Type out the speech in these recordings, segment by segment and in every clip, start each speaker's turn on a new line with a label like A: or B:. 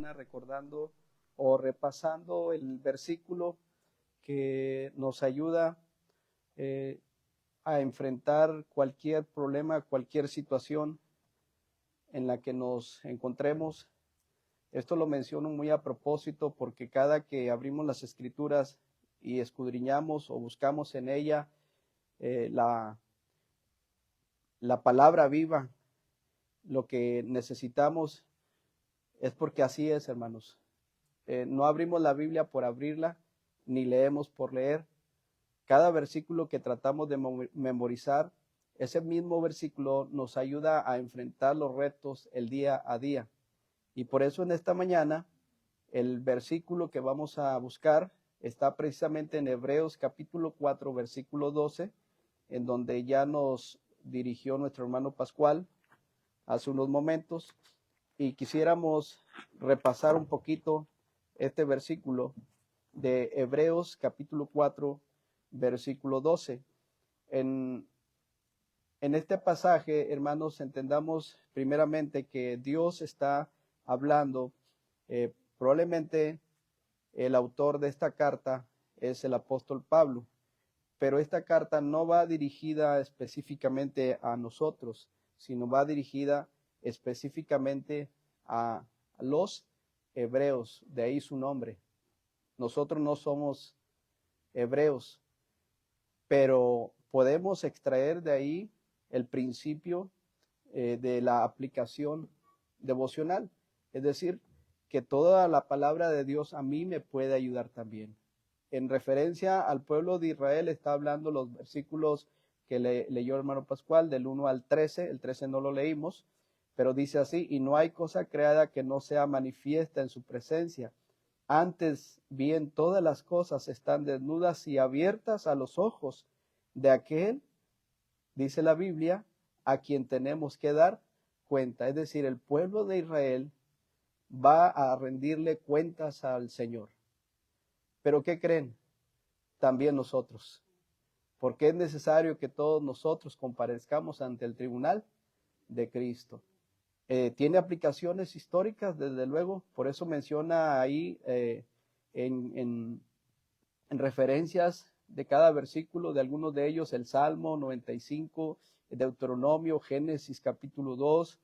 A: mañana recordando o repasando el versículo que nos ayuda a enfrentar cualquier problema, cualquier situación en la que nos encontremos. Esto lo menciono muy a propósito porque cada que abrimos las Escrituras y escudriñamos o buscamos en ella la palabra viva, lo que necesitamos es porque así es, hermanos. No abrimos la Biblia por abrirla, ni leemos por leer. Cada versículo que tratamos de memorizar, ese mismo versículo nos ayuda a enfrentar los retos el día a día. Y por eso en esta mañana, el versículo que vamos a buscar está precisamente en Hebreos capítulo 4, versículo 12, en donde ya nos dirigió nuestro hermano Pascual hace unos momentos. Y quisiéramos repasar un poquito este versículo de Hebreos capítulo 4, versículo 12. En este pasaje, hermanos, entendamos primeramente que Dios está hablando. Probablemente el autor de esta carta es el apóstol Pablo, pero esta carta no va dirigida específicamente a nosotros, sino va dirigida específicamente a los hebreos, de ahí su nombre. Nosotros no somos hebreos, pero podemos extraer de ahí el principio de la aplicación devocional. Es decir, que toda la palabra de Dios a mí me puede ayudar también. En referencia al pueblo de Israel está hablando los versículos que leyó el hermano Pascual, del 1 al 13, el 13 no lo leímos, pero dice así: y no hay cosa creada que no sea manifiesta en su presencia. Antes bien, todas las cosas están desnudas y abiertas a los ojos de aquel, dice la Biblia, a quien tenemos que dar cuenta. Es decir, el pueblo de Israel va a rendirle cuentas al Señor. Pero ¿qué creen? También nosotros. Porque es necesario que todos nosotros comparezcamos ante el tribunal de Cristo. Tiene aplicaciones históricas, desde luego, por eso menciona ahí en referencias de cada versículo, de algunos de ellos, el Salmo 95, Deuteronomio, Génesis capítulo 2,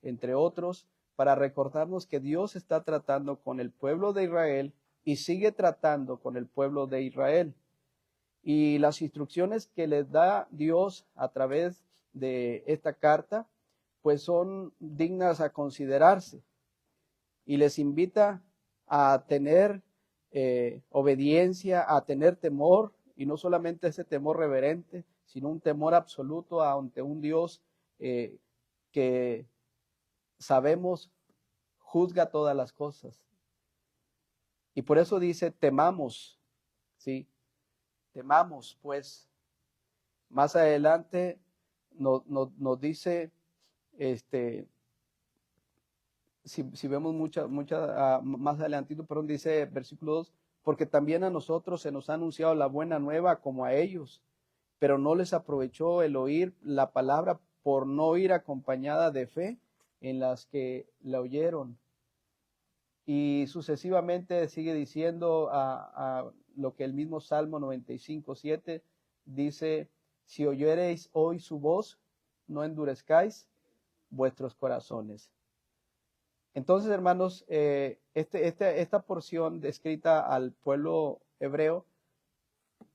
A: entre otros, para recordarnos que Dios está tratando con el pueblo de Israel y sigue tratando con el pueblo de Israel. Y las instrucciones que les da Dios a través de esta carta, pues son dignas a considerarse. Y les invita a tener obediencia, a tener temor, y no solamente ese temor reverente, sino un temor absoluto ante un Dios que sabemos juzga todas las cosas. Y por eso dice, temamos, ¿sí? Temamos, pues. Más adelante nos dice, si vemos más adelantito, perdón, dice versículo 2, porque también a nosotros se nos ha anunciado la buena nueva como a ellos, pero no les aprovechó el oír la palabra por no ir acompañada de fe en las que la oyeron. Y sucesivamente sigue diciendo a lo que el mismo Salmo 95:7 dice: si oyereis hoy su voz, no endurezcáis vuestros corazones. Entonces, hermanos, esta porción descrita al pueblo hebreo,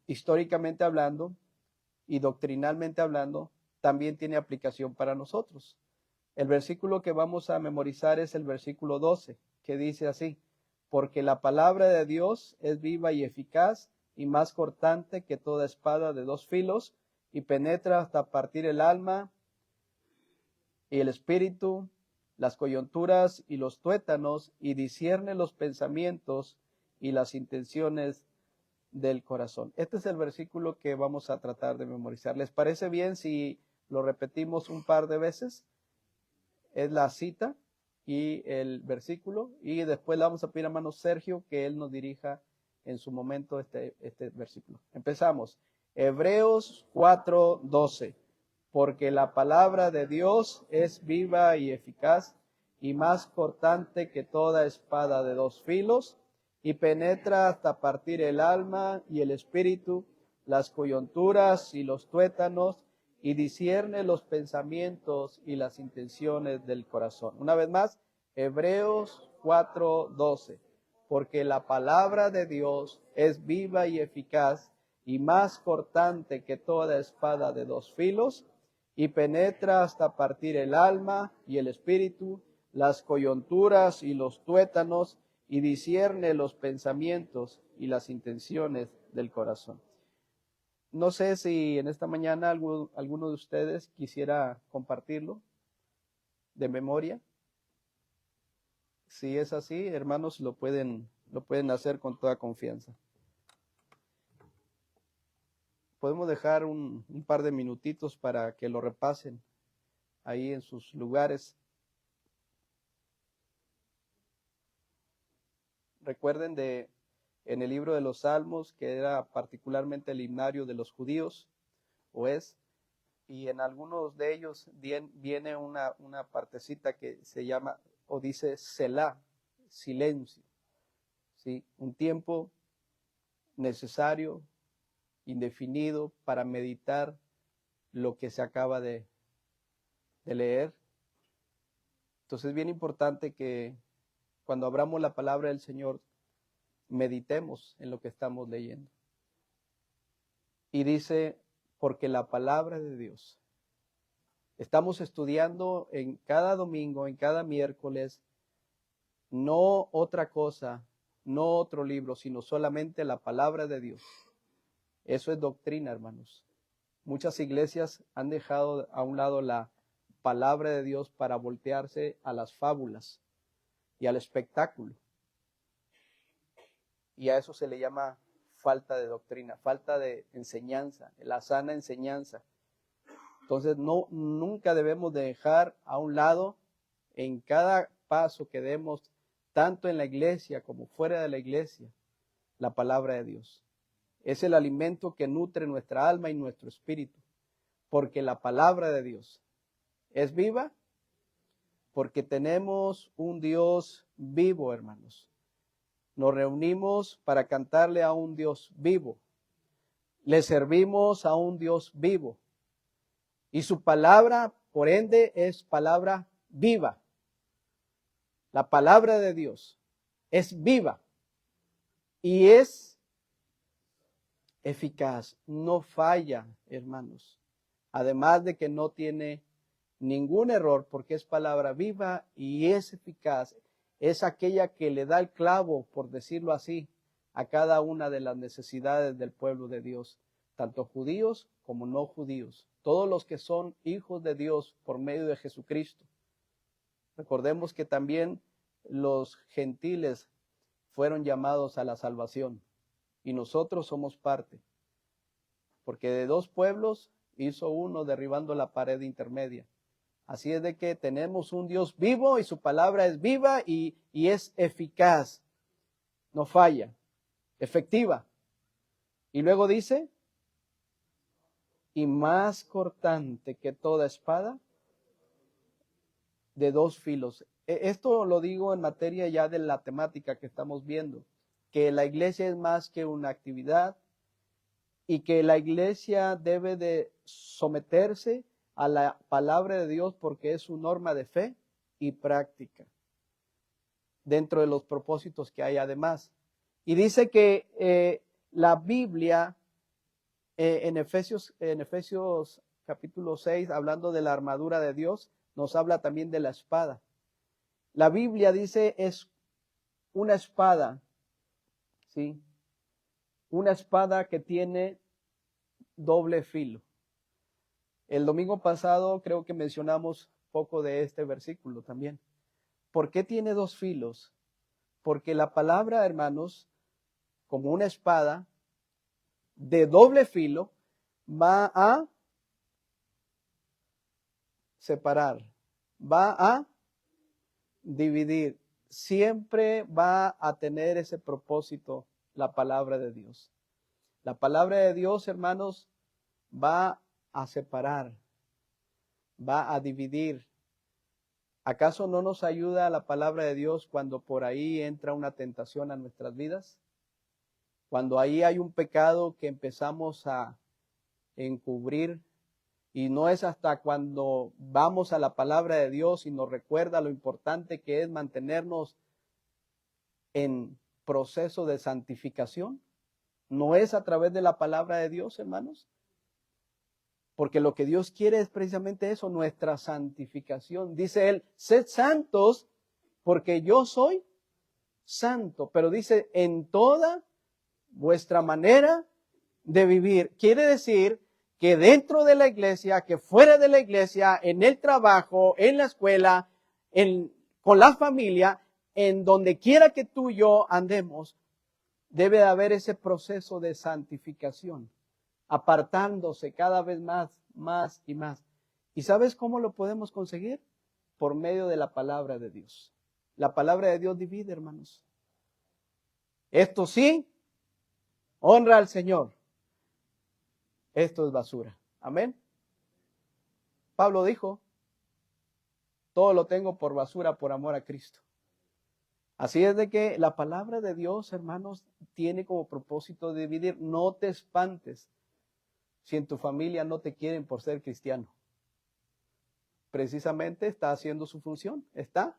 A: históricamente hablando y doctrinalmente hablando, también tiene aplicación para nosotros. El versículo que vamos a memorizar es el versículo 12, que dice así: porque la palabra de Dios es viva y eficaz y más cortante que toda espada de dos filos, y penetra hasta partir el alma y el espíritu, las coyunturas y los tuétanos, y discierne los pensamientos y las intenciones del corazón. Este es el versículo que vamos a tratar de memorizar. ¿Les parece bien si lo repetimos un par de veces? Es la cita y el versículo, y después le vamos a pedir a hermano Sergio que él nos dirija en su momento este versículo. Empezamos. Hebreos 4:12. Porque la palabra de Dios es viva y eficaz y más cortante que toda espada de dos filos, y penetra hasta partir el alma y el espíritu, las coyunturas y los tuétanos, y discierne los pensamientos y las intenciones del corazón. Una vez más, Hebreos 4:12. Porque la palabra de Dios es viva y eficaz, y más cortante que toda espada de dos filos, y penetra hasta partir el alma y el espíritu, las coyunturas y los tuétanos, y discierne los pensamientos y las intenciones del corazón. No sé si en esta mañana alguno de ustedes quisiera compartirlo de memoria. Si es así, hermanos, lo pueden hacer con toda confianza. Podemos dejar un par de minutitos para que lo repasen ahí en sus lugares. Recuerden en el libro de los Salmos, que era particularmente el himnario de los judíos, o es, y en algunos de ellos viene una partecita que se llama, o dice Selah, silencio, ¿sí? Un tiempo necesario, indefinido, para meditar lo que se acaba de leer. Entonces es bien importante que cuando abramos la palabra del Señor, meditemos en lo que estamos leyendo. Y dice, porque la palabra de Dios, estamos estudiando en cada domingo, en cada miércoles, no otra cosa, no otro libro, sino solamente la palabra de Dios. Eso es doctrina, hermanos. Muchas iglesias han dejado a un lado la palabra de Dios para voltearse a las fábulas y al espectáculo. Y a eso se le llama falta de doctrina, falta de enseñanza, la sana enseñanza. Entonces nunca debemos de dejar a un lado en cada paso que demos, tanto en la iglesia como fuera de la iglesia, la palabra de Dios. Es el alimento que nutre nuestra alma y nuestro espíritu, porque la palabra de Dios es viva, porque tenemos un Dios vivo, hermanos. Nos reunimos para cantarle a un Dios vivo. Le servimos a un Dios vivo. Y su palabra, por ende, es palabra viva. La palabra de Dios es viva y es eficaz. No falla, hermanos. Además de que no tiene ningún error, porque es palabra viva y es eficaz. Es aquella que le da el clavo, por decirlo así, a cada una de las necesidades del pueblo de Dios, tanto judíos como no judíos, todos los que son hijos de Dios por medio de Jesucristo. Recordemos que también los gentiles fueron llamados a la salvación y nosotros somos parte, porque de dos pueblos hizo uno derribando la pared intermedia. Así es de que tenemos un Dios vivo y su palabra es viva y es eficaz, no falla, efectiva. Y luego dice, y más cortante que toda espada de dos filos. Esto lo digo en materia ya de la temática que estamos viendo, que la iglesia es más que una actividad y que la iglesia debe de someterse a la palabra de Dios porque es su norma de fe y práctica dentro de los propósitos que hay además. Y dice que la Biblia en Efesios capítulo 6, hablando de la armadura de Dios, nos habla también de la espada. La Biblia dice es una espada, ¿sí? Una espada que tiene doble filo. El domingo pasado creo que mencionamos poco de este versículo también. ¿Por qué tiene dos filos? Porque la palabra, hermanos, como una espada de doble filo, va a separar, va a dividir. Siempre va a tener ese propósito la palabra de Dios. La palabra de Dios, hermanos, va a separar, va a dividir, ¿Acaso no nos ayuda la palabra de Dios cuando por ahí entra una tentación a nuestras vidas? Cuando ahí hay un pecado que empezamos a encubrir, y no es hasta cuando vamos a la palabra de Dios y nos recuerda lo importante que es mantenernos en proceso de santificación. No es a través de la palabra de Dios, hermanos. Porque lo que Dios quiere es precisamente eso, nuestra santificación. Dice Él, sed santos porque yo soy santo. Pero dice, en toda vuestra manera de vivir. Quiere decir que dentro de la iglesia, que fuera de la iglesia, en el trabajo, en la escuela, con la familia, en donde quiera que tú y yo andemos, debe de haber ese proceso de santificación, apartándose cada vez más y más. ¿Y sabes cómo lo podemos conseguir? Por medio de la palabra de Dios. La palabra de Dios divide, hermanos. Esto sí, honra al Señor. Esto es basura. Amén. Pablo dijo, todo lo tengo por basura por amor a Cristo. Así es de que la palabra de Dios, hermanos, tiene como propósito dividir. No te espantes si en tu familia no te quieren por ser cristiano. Precisamente está haciendo su función, está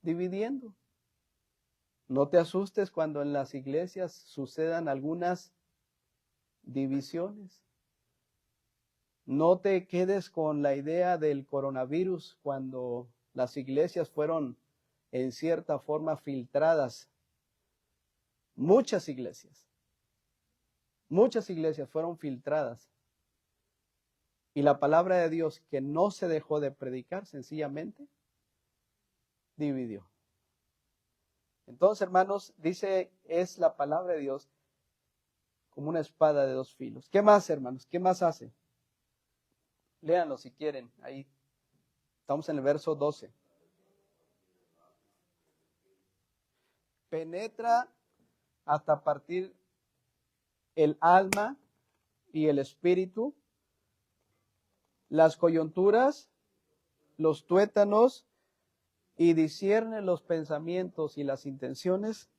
A: dividiendo. No te asustes cuando en las iglesias sucedan algunas divisiones. No te quedes con la idea del coronavirus cuando las iglesias fueron en cierta forma filtradas. Muchas iglesias fueron filtradas. Y la palabra de Dios, que no se dejó de predicar, sencillamente dividió. Entonces, hermanos, dice, es la palabra de Dios como una espada de dos filos. ¿Qué más, hermanos? ¿Qué más hace? Léanlo si quieren. Ahí estamos en el verso 12. Penetra hasta partir el alma y el espíritu, las coyunturas, los tuétanos, y discierne los pensamientos y las intenciones.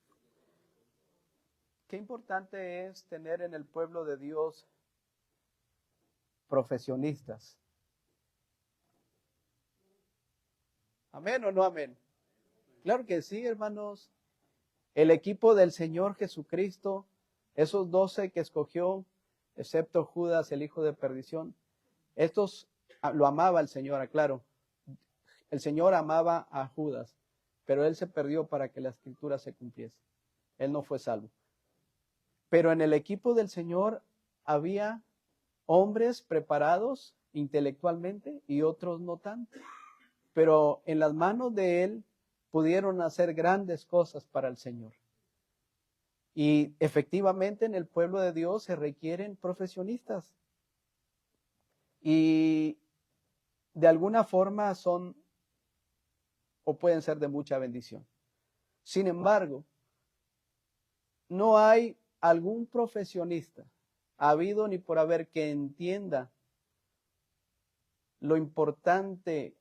A: Qué importante es tener en el pueblo de Dios profesionistas. ¿Amén o no amén? Claro que sí, hermanos. El equipo del Señor Jesucristo, esos 12 que escogió, excepto Judas, el hijo de perdición, estos lo amaba el Señor, aclaro. El Señor amaba a Judas, pero él se perdió para que la escritura se cumpliese. Él no fue salvo. Pero en el equipo del Señor había hombres preparados intelectualmente y otros no tanto. Pero en las manos de él pudieron hacer grandes cosas para el Señor. Y efectivamente en el pueblo de Dios se requieren profesionistas. Y de alguna forma son o pueden ser de mucha bendición. Sin embargo, no hay algún profesionista, habido ni por haber, que entienda lo importante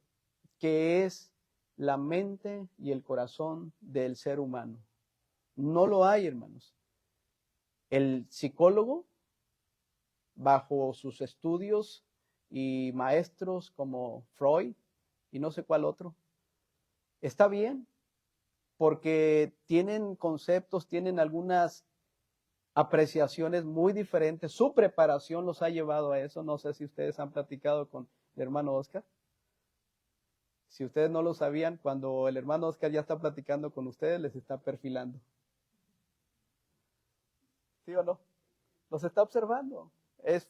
A: que es la mente y el corazón del ser humano. No lo hay, hermanos. El psicólogo, bajo sus estudios y maestros como Freud y no sé cuál otro, está bien, porque tienen conceptos, tienen algunas apreciaciones muy diferentes. Su preparación los ha llevado a eso. No sé si ustedes han platicado con el hermano Oscar. Si ustedes no lo sabían, cuando el hermano Oscar ya está platicando con ustedes, les está perfilando. ¿Sí o no? Los está observando.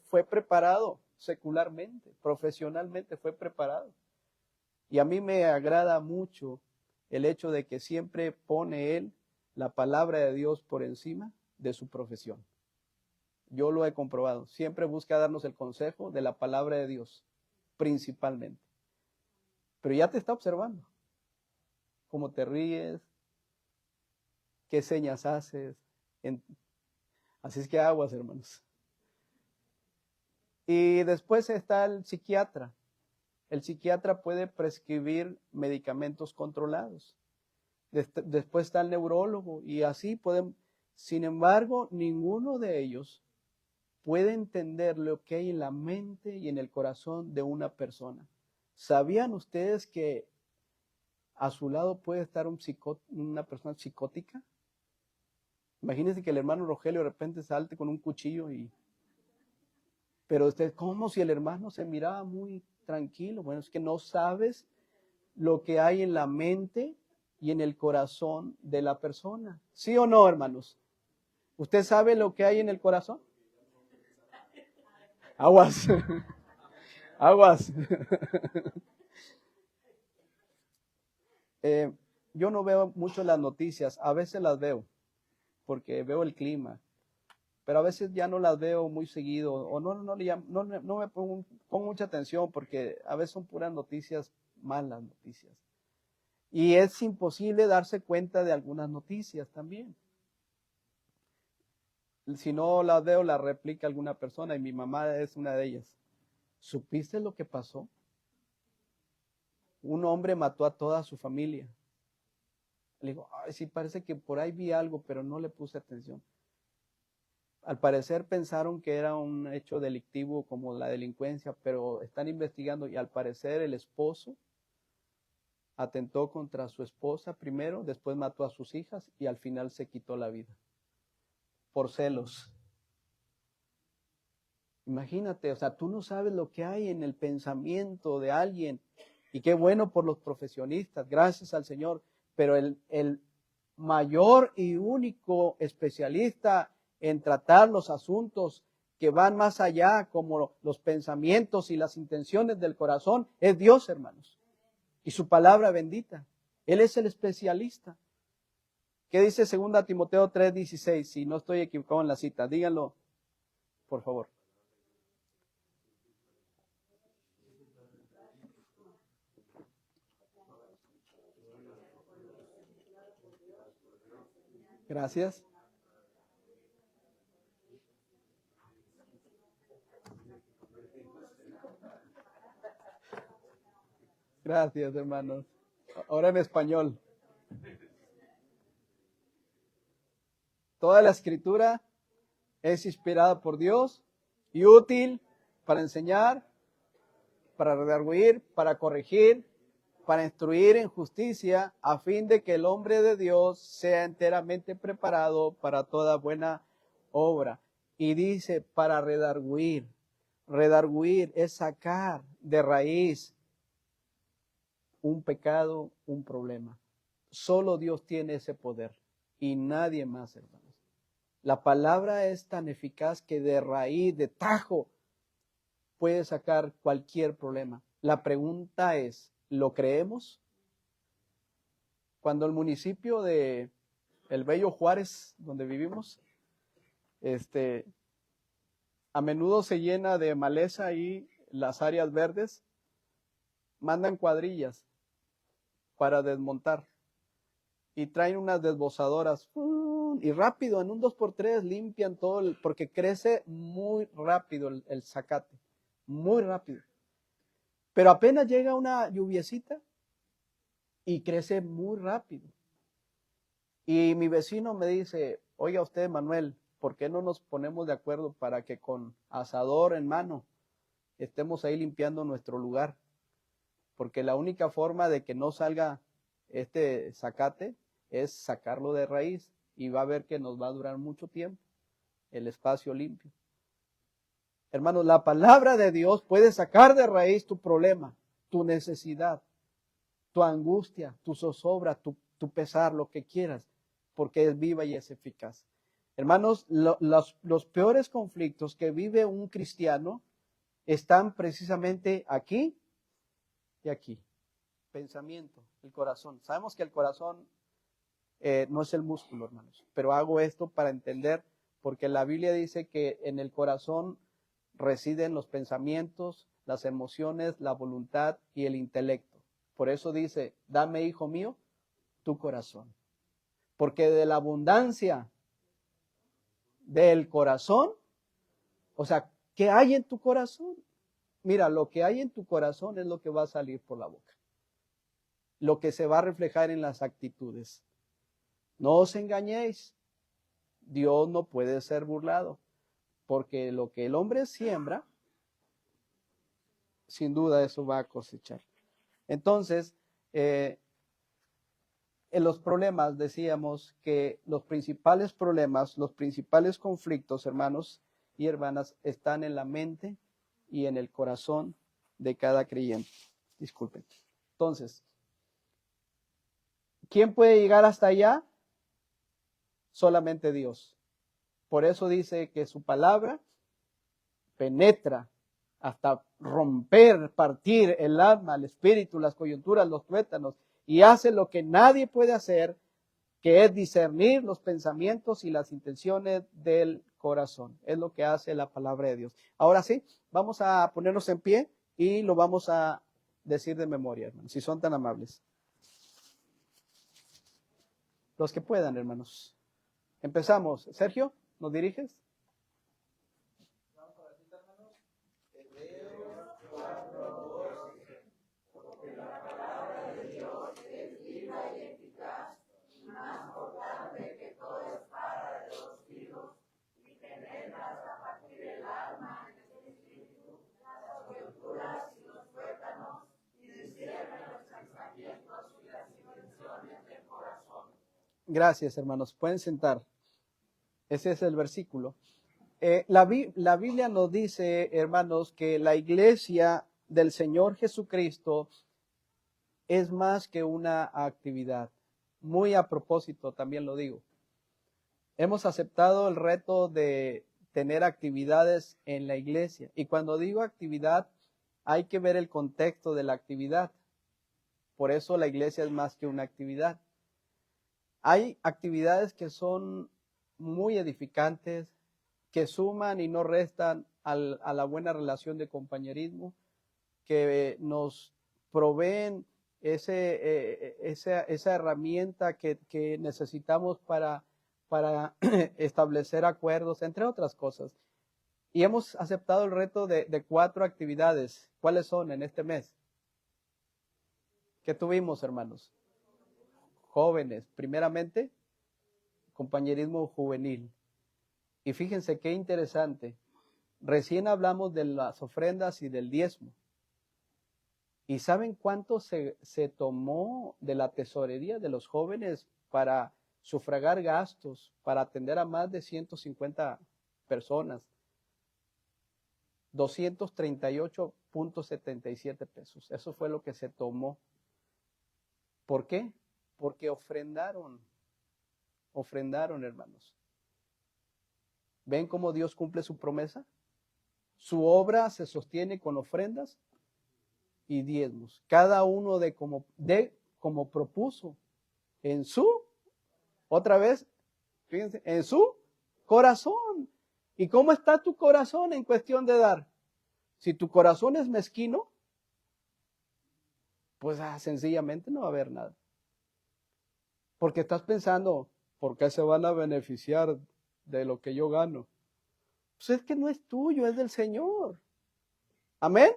A: Fue preparado secularmente, profesionalmente fue preparado. Y a mí me agrada mucho el hecho de que siempre pone él la palabra de Dios por encima de su profesión. Yo lo he comprobado. Siempre busca darnos el consejo de la palabra de Dios, principalmente. Pero ya te está observando. Cómo te ríes, qué señas haces. Así es que aguas, hermanos. Y después está el psiquiatra, El psiquiatra puede prescribir medicamentos controlados. Después está el neurólogo y así pueden. Sin embargo, ninguno de ellos puede entender lo que hay en la mente y en el corazón de una persona. ¿Sabían ustedes que a su lado puede estar una persona psicótica? Imagínense que el hermano Rogelio de repente salte con un cuchillo pero usted, como si el hermano se miraba muy tranquilo. Bueno, es que no sabes lo que hay en la mente y en el corazón de la persona. ¿Sí o no, hermanos? ¿Usted sabe lo que hay en el corazón? Aguas. Aguas. Yo no veo mucho las noticias, a veces las veo, porque veo el clima, pero a veces ya no las veo muy seguido, o no me pongo mucha atención, porque a veces son puras noticias, malas noticias. Y es imposible darse cuenta de algunas noticias también. Si no las veo, las replica alguna persona, y mi mamá es una de ellas. ¿Supiste lo que pasó? Un hombre mató a toda su familia. Le digo, ay, sí, parece que por ahí vi algo, pero no le puse atención. Al parecer pensaron que era un hecho delictivo como la delincuencia, pero están investigando y al parecer el esposo atentó contra su esposa primero, después mató a sus hijas y al final se quitó la vida por celos. Imagínate, o sea, tú no sabes lo que hay en el pensamiento de alguien, y qué bueno por los profesionistas, gracias al Señor, pero el mayor y único especialista en tratar los asuntos que van más allá, como los pensamientos y las intenciones del corazón, es Dios, hermanos, y su palabra bendita. Él es el especialista. ¿Qué dice 2 Timoteo 3:16? Si no estoy equivocado en la cita, díganlo, por favor. Gracias. Gracias, hermanos. Ahora en español. Toda la escritura es inspirada por Dios y útil para enseñar, para redarguir, para corregir, para instruir en justicia, a fin de que el hombre de Dios sea enteramente preparado para toda buena obra. Y dice, para redarguir. Redarguir es sacar de raíz un pecado, un problema. Solo Dios tiene ese poder y nadie más, hermanos. La palabra es tan eficaz que de raíz, de tajo, puede sacar cualquier problema. La pregunta es, ¿lo creemos? Cuando el municipio de El Bello Juárez, donde vivimos, a menudo se llena de maleza ahí las áreas verdes, mandan cuadrillas para desmontar y traen unas desbozadoras y rápido, en un 2x3 limpian todo, porque crece muy rápido el zacate, muy rápido. Pero apenas llega una lluviecita y crece muy rápido. Y mi vecino me dice, oiga usted, Manuel, ¿por qué no nos ponemos de acuerdo para que con asador en mano estemos ahí limpiando nuestro lugar? Porque la única forma de que no salga este zacate es sacarlo de raíz, y va a ver que nos va a durar mucho tiempo el espacio limpio. Hermanos, la palabra de Dios puede sacar de raíz tu problema, tu necesidad, tu angustia, tu zozobra, tu pesar, lo que quieras, porque es viva y es eficaz. Hermanos, los peores conflictos que vive un cristiano están precisamente aquí y aquí. Pensamiento, el corazón. Sabemos que el corazón no es el músculo, hermanos, pero hago esto para entender, porque la Biblia dice que en el corazón residen los pensamientos, las emociones, la voluntad y el intelecto. Por eso dice, dame, hijo mío, tu corazón. Porque de la abundancia del corazón, o sea, ¿qué hay en tu corazón? mira, lo que hay en tu corazón es lo que va a salir por la boca. Lo que se va a reflejar en las actitudes. No os engañéis. Dios no puede ser burlado. Porque lo que el hombre siembra, sin duda eso va a cosechar. Entonces, en los problemas, decíamos que los principales problemas, los principales conflictos, hermanos y hermanas, están en la mente y en el corazón de cada creyente. Disculpen. Entonces, ¿quién puede llegar hasta allá? Solamente Dios. Por eso dice que su palabra penetra hasta romper, partir el alma, el espíritu, las coyunturas, los tuétanos, y hace lo que nadie puede hacer, que es discernir los pensamientos y las intenciones del corazón. Es lo que hace la palabra de Dios. Ahora sí, vamos a ponernos en pie y lo vamos a decir de memoria, hermanos, si son tan amables. Los que puedan, hermanos. Empezamos. Sergio, ¿nos diriges? Gracias, hermanos. Pueden sentar. Ese es el versículo. La Biblia nos dice, hermanos, que la iglesia del Señor Jesucristo es más que una actividad. Muy a propósito, también lo digo. Hemos aceptado el reto de tener actividades en la iglesia. Y cuando digo actividad, hay que ver el contexto de la actividad. Por eso la iglesia es más que una actividad. Hay actividades que son muy edificantes, que suman y no restan a la buena relación de compañerismo, que nos proveen esa herramienta que necesitamos para establecer acuerdos, entre otras cosas. Y hemos aceptado el reto de 4 actividades. ¿Cuáles son en este mes? ¿Qué tuvimos, hermanos? Jóvenes, primeramente, compañerismo juvenil. Y fíjense qué interesante. Recién hablamos de las ofrendas y del diezmo. ¿Y saben cuánto se tomó de la tesorería de los jóvenes para sufragar gastos, para atender a más de 150 personas? 238.77 pesos. Eso fue lo que se tomó. ¿Por qué? Porque ofrendaron, hermanos. ¿Ven cómo Dios cumple su promesa? Su obra se sostiene con ofrendas y diezmos. Cada uno de como propuso en su, otra vez, fíjense, en su corazón. ¿Y cómo está tu corazón en cuestión de dar? Si tu corazón es mezquino, pues sencillamente no va a haber nada. Porque estás pensando, ¿por qué se van a beneficiar de lo que yo gano? Pues es que no es tuyo, es del Señor. Amén.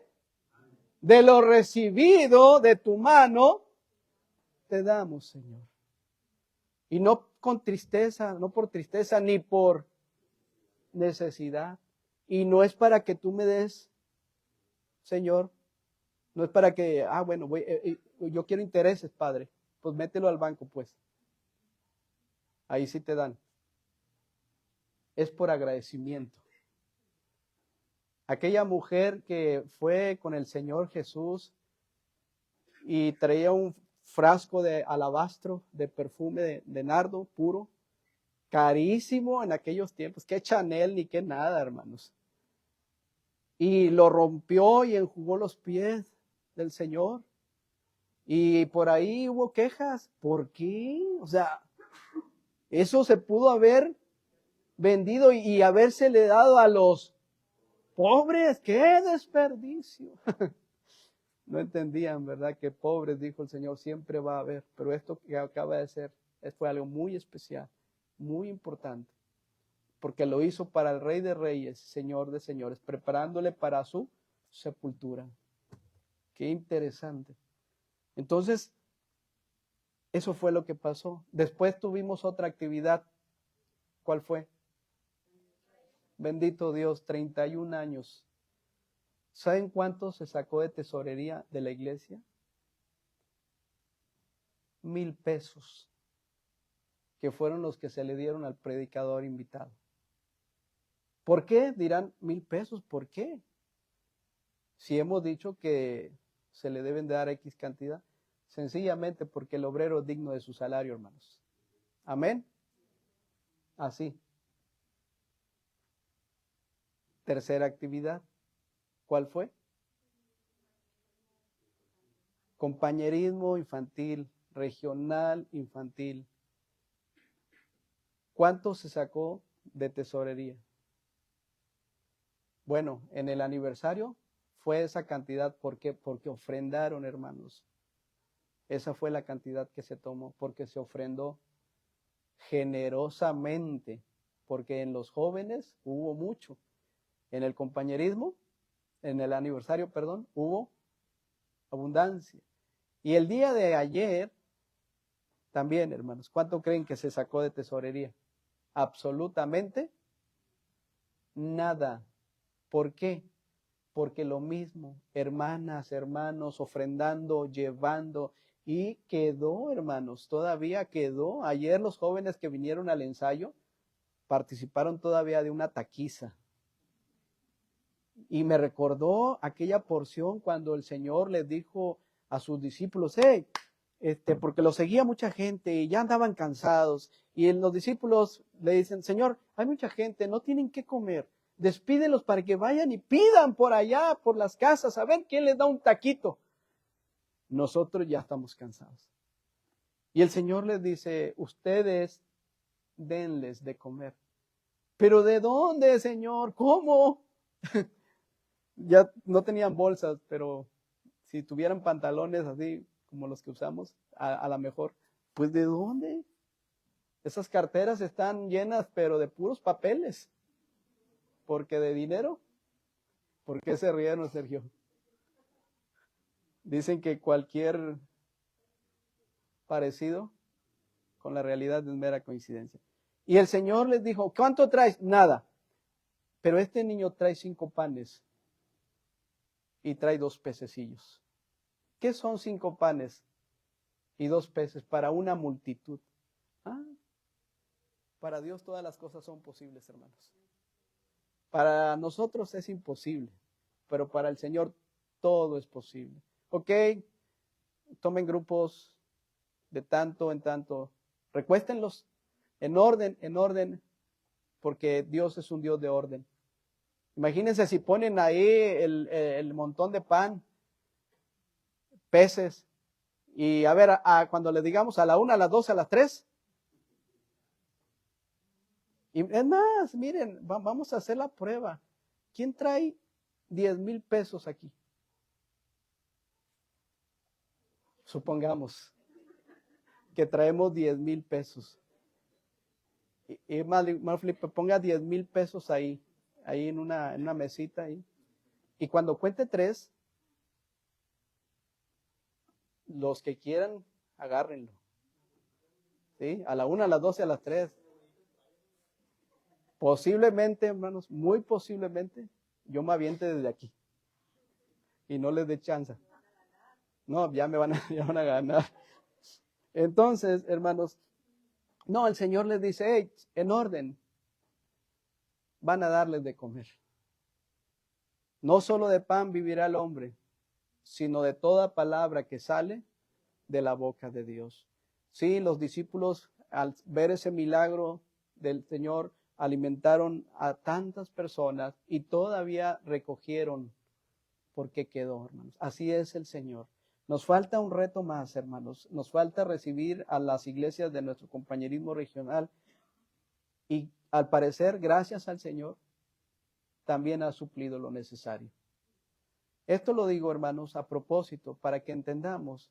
A: De lo recibido de tu mano, te damos, Señor. Y no con tristeza, no por tristeza, ni por necesidad. Y no es para que tú me des, Señor. No es para que, bueno, yo quiero intereses, Padre. Pues mételo al banco, pues. Ahí sí te dan. Es por agradecimiento. Aquella mujer que fue con el Señor Jesús y traía un frasco de alabastro, de perfume de nardo puro, carísimo en aquellos tiempos, que Chanel ni que nada, hermanos. Y lo rompió y enjugó los pies del Señor. Y por ahí hubo quejas. ¿Por qué? O sea, eso se pudo haber vendido y habérsele dado a los pobres. ¡Qué desperdicio! No entendían, ¿verdad? Que pobres, dijo el Señor, siempre va a haber. Pero esto que acaba de ser fue algo muy especial, muy importante. Porque lo hizo para el Rey de Reyes, Señor de Señores, preparándole para su sepultura. Qué interesante. Entonces, eso fue lo que pasó. Después tuvimos otra actividad. ¿Cuál fue? Bendito Dios, 31 años. ¿Saben cuánto se sacó de tesorería de la iglesia? 1,000 pesos, que fueron los que se le dieron al predicador invitado. ¿Por qué? Dirán, 1,000 pesos, ¿por qué? Si hemos dicho que se le deben de dar X cantidad, sencillamente porque el obrero es digno de su salario, hermanos. Amén. Así. Tercera actividad. ¿Cuál fue? Compañerismo infantil, regional infantil. ¿Cuánto se sacó de tesorería? Bueno, en el aniversario fue esa cantidad. ¿Por qué? Porque ofrendaron, hermanos. Esa fue la cantidad que se tomó, porque se ofrendó generosamente, porque en los jóvenes hubo mucho. En el compañerismo, en el aniversario, perdón, hubo abundancia. Y el día de ayer, también, hermanos, ¿cuánto creen que se sacó de tesorería? Absolutamente nada. ¿Por qué? Porque lo mismo, hermanas, hermanos, ofrendando, llevando, y quedó, hermanos, todavía quedó. Ayer los jóvenes que vinieron al ensayo participaron todavía de una taquiza. Y me recordó aquella porción cuando el Señor les dijo a sus discípulos, hey, porque lo seguía mucha gente y ya andaban cansados. Y los discípulos le dicen, Señor, hay mucha gente, no tienen qué comer. Despídelos para que vayan y pidan por allá, por las casas, a ver quién les da un taquito. Nosotros ya estamos cansados. Y el Señor les dice, ustedes denles de comer. ¿Pero de dónde, Señor? ¿Cómo? Ya no tenían bolsas, pero si tuvieran pantalones así como los que usamos, a lo mejor, pues ¿de dónde? Esas carteras están llenas, pero de puros papeles. Porque de dinero, ¿por qué se rieron, Sergio? Dicen que cualquier parecido con la realidad es mera coincidencia. Y el Señor les dijo, ¿cuánto traes? Nada. Pero este niño trae 5 panes y trae 2 pececillos. ¿Qué son 5 panes y 2 peces para una multitud? Para Dios todas las cosas son posibles, hermanos. Para nosotros es imposible, pero para el Señor todo es posible. Ok, tomen grupos de tanto en tanto, recuéstenlos en orden, porque Dios es un Dios de orden. Imagínense si ponen ahí el montón de pan, peces, y a ver, cuando le digamos a la 1, a las 2, a las 3. Y es más, miren, vamos a hacer la prueba. ¿Quién trae 10,000 pesos aquí? Supongamos que traemos 10,000 pesos. Y más, Felipe, ponga 10,000 pesos ahí en una mesita ahí. Y cuando cuente 3, los que quieran, agárrenlo. ¿Sí? A la 1, a las 2 y a las 3. Posiblemente, hermanos, muy posiblemente, yo me aviente desde aquí. Y no les dé chance. No, ya van a ganar. Entonces, hermanos, no, el Señor les dice, hey, en orden, van a darles de comer. No solo de pan vivirá el hombre, sino de toda palabra que sale de la boca de Dios. Sí, los discípulos, al ver ese milagro del Señor, alimentaron a tantas personas y todavía recogieron porque quedó, hermanos. Así es el Señor. Nos falta un reto más, hermanos. Nos falta recibir a las iglesias de nuestro compañerismo regional y al parecer, gracias al Señor, también ha suplido lo necesario. Esto lo digo, hermanos, a propósito, para que entendamos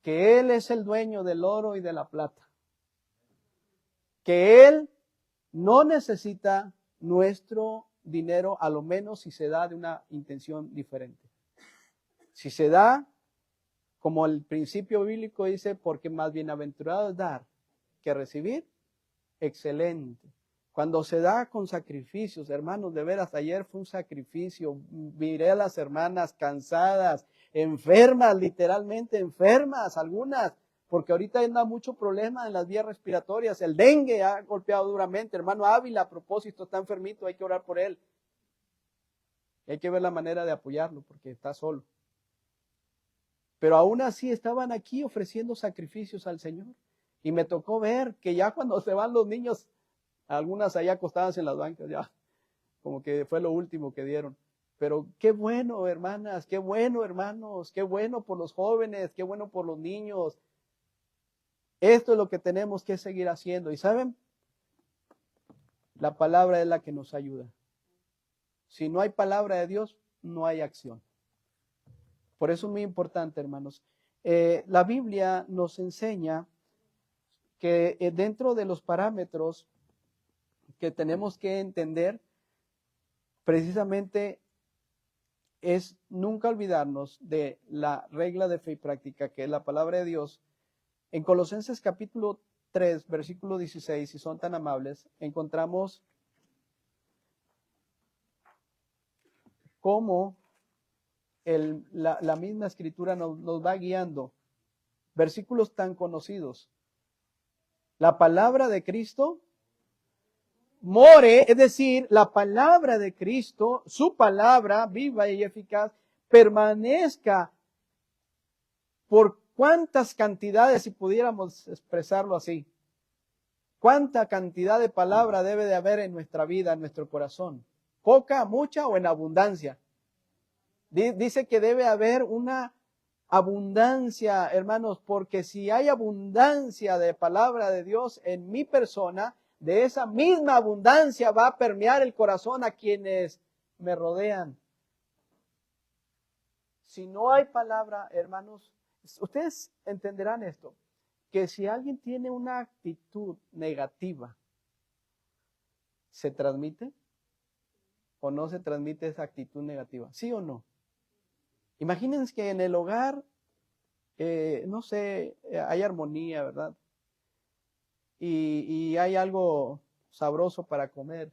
A: que Él es el dueño del oro y de la plata. Que Él no necesita nuestro dinero, a lo menos si se da de una intención diferente. Si se da, como el principio bíblico dice, porque más bienaventurado es dar que recibir, excelente. Cuando se da con sacrificios, hermanos, de veras, ayer fue un sacrificio. Miré a las hermanas cansadas, enfermas, literalmente enfermas, algunas, porque ahorita anda mucho problema en las vías respiratorias. El dengue ha golpeado duramente. Hermano Ávila, a propósito, está enfermito, hay que orar por él. Hay que ver la manera de apoyarlo, porque está solo. Pero aún así estaban aquí ofreciendo sacrificios al Señor. Y me tocó ver que ya cuando se van los niños, algunas allá acostadas en las bancas, ya como que fue lo último que dieron. Pero qué bueno, hermanas, qué bueno, hermanos, qué bueno por los jóvenes, qué bueno por los niños. Esto es lo que tenemos que seguir haciendo. Y ¿saben? La palabra es la que nos ayuda. Si no hay palabra de Dios, no hay acción. Por eso es muy importante, hermanos. La Biblia nos enseña que dentro de los parámetros que tenemos que entender, precisamente es nunca olvidarnos de la regla de fe y práctica, que es la palabra de Dios. En Colosenses capítulo 3, versículo 16, si son tan amables, encontramos cómo la misma escritura nos va guiando. Versículos tan conocidos. La palabra de Cristo more, es decir, la palabra de Cristo, su palabra viva y eficaz, permanezca por cuántas cantidades, si pudiéramos expresarlo así, cuánta cantidad de palabra debe de haber en nuestra vida, en nuestro corazón, poca, mucha o en abundancia. Dice que debe haber una abundancia, hermanos, porque si hay abundancia de palabra de Dios en mi persona, de esa misma abundancia va a permear el corazón a quienes me rodean. Si no hay palabra, hermanos, ustedes entenderán esto, que si alguien tiene una actitud negativa, ¿se transmite o no se transmite esa actitud negativa? ¿Sí o no? Imagínense que en el hogar, no sé, hay armonía, ¿verdad? Y hay algo sabroso para comer.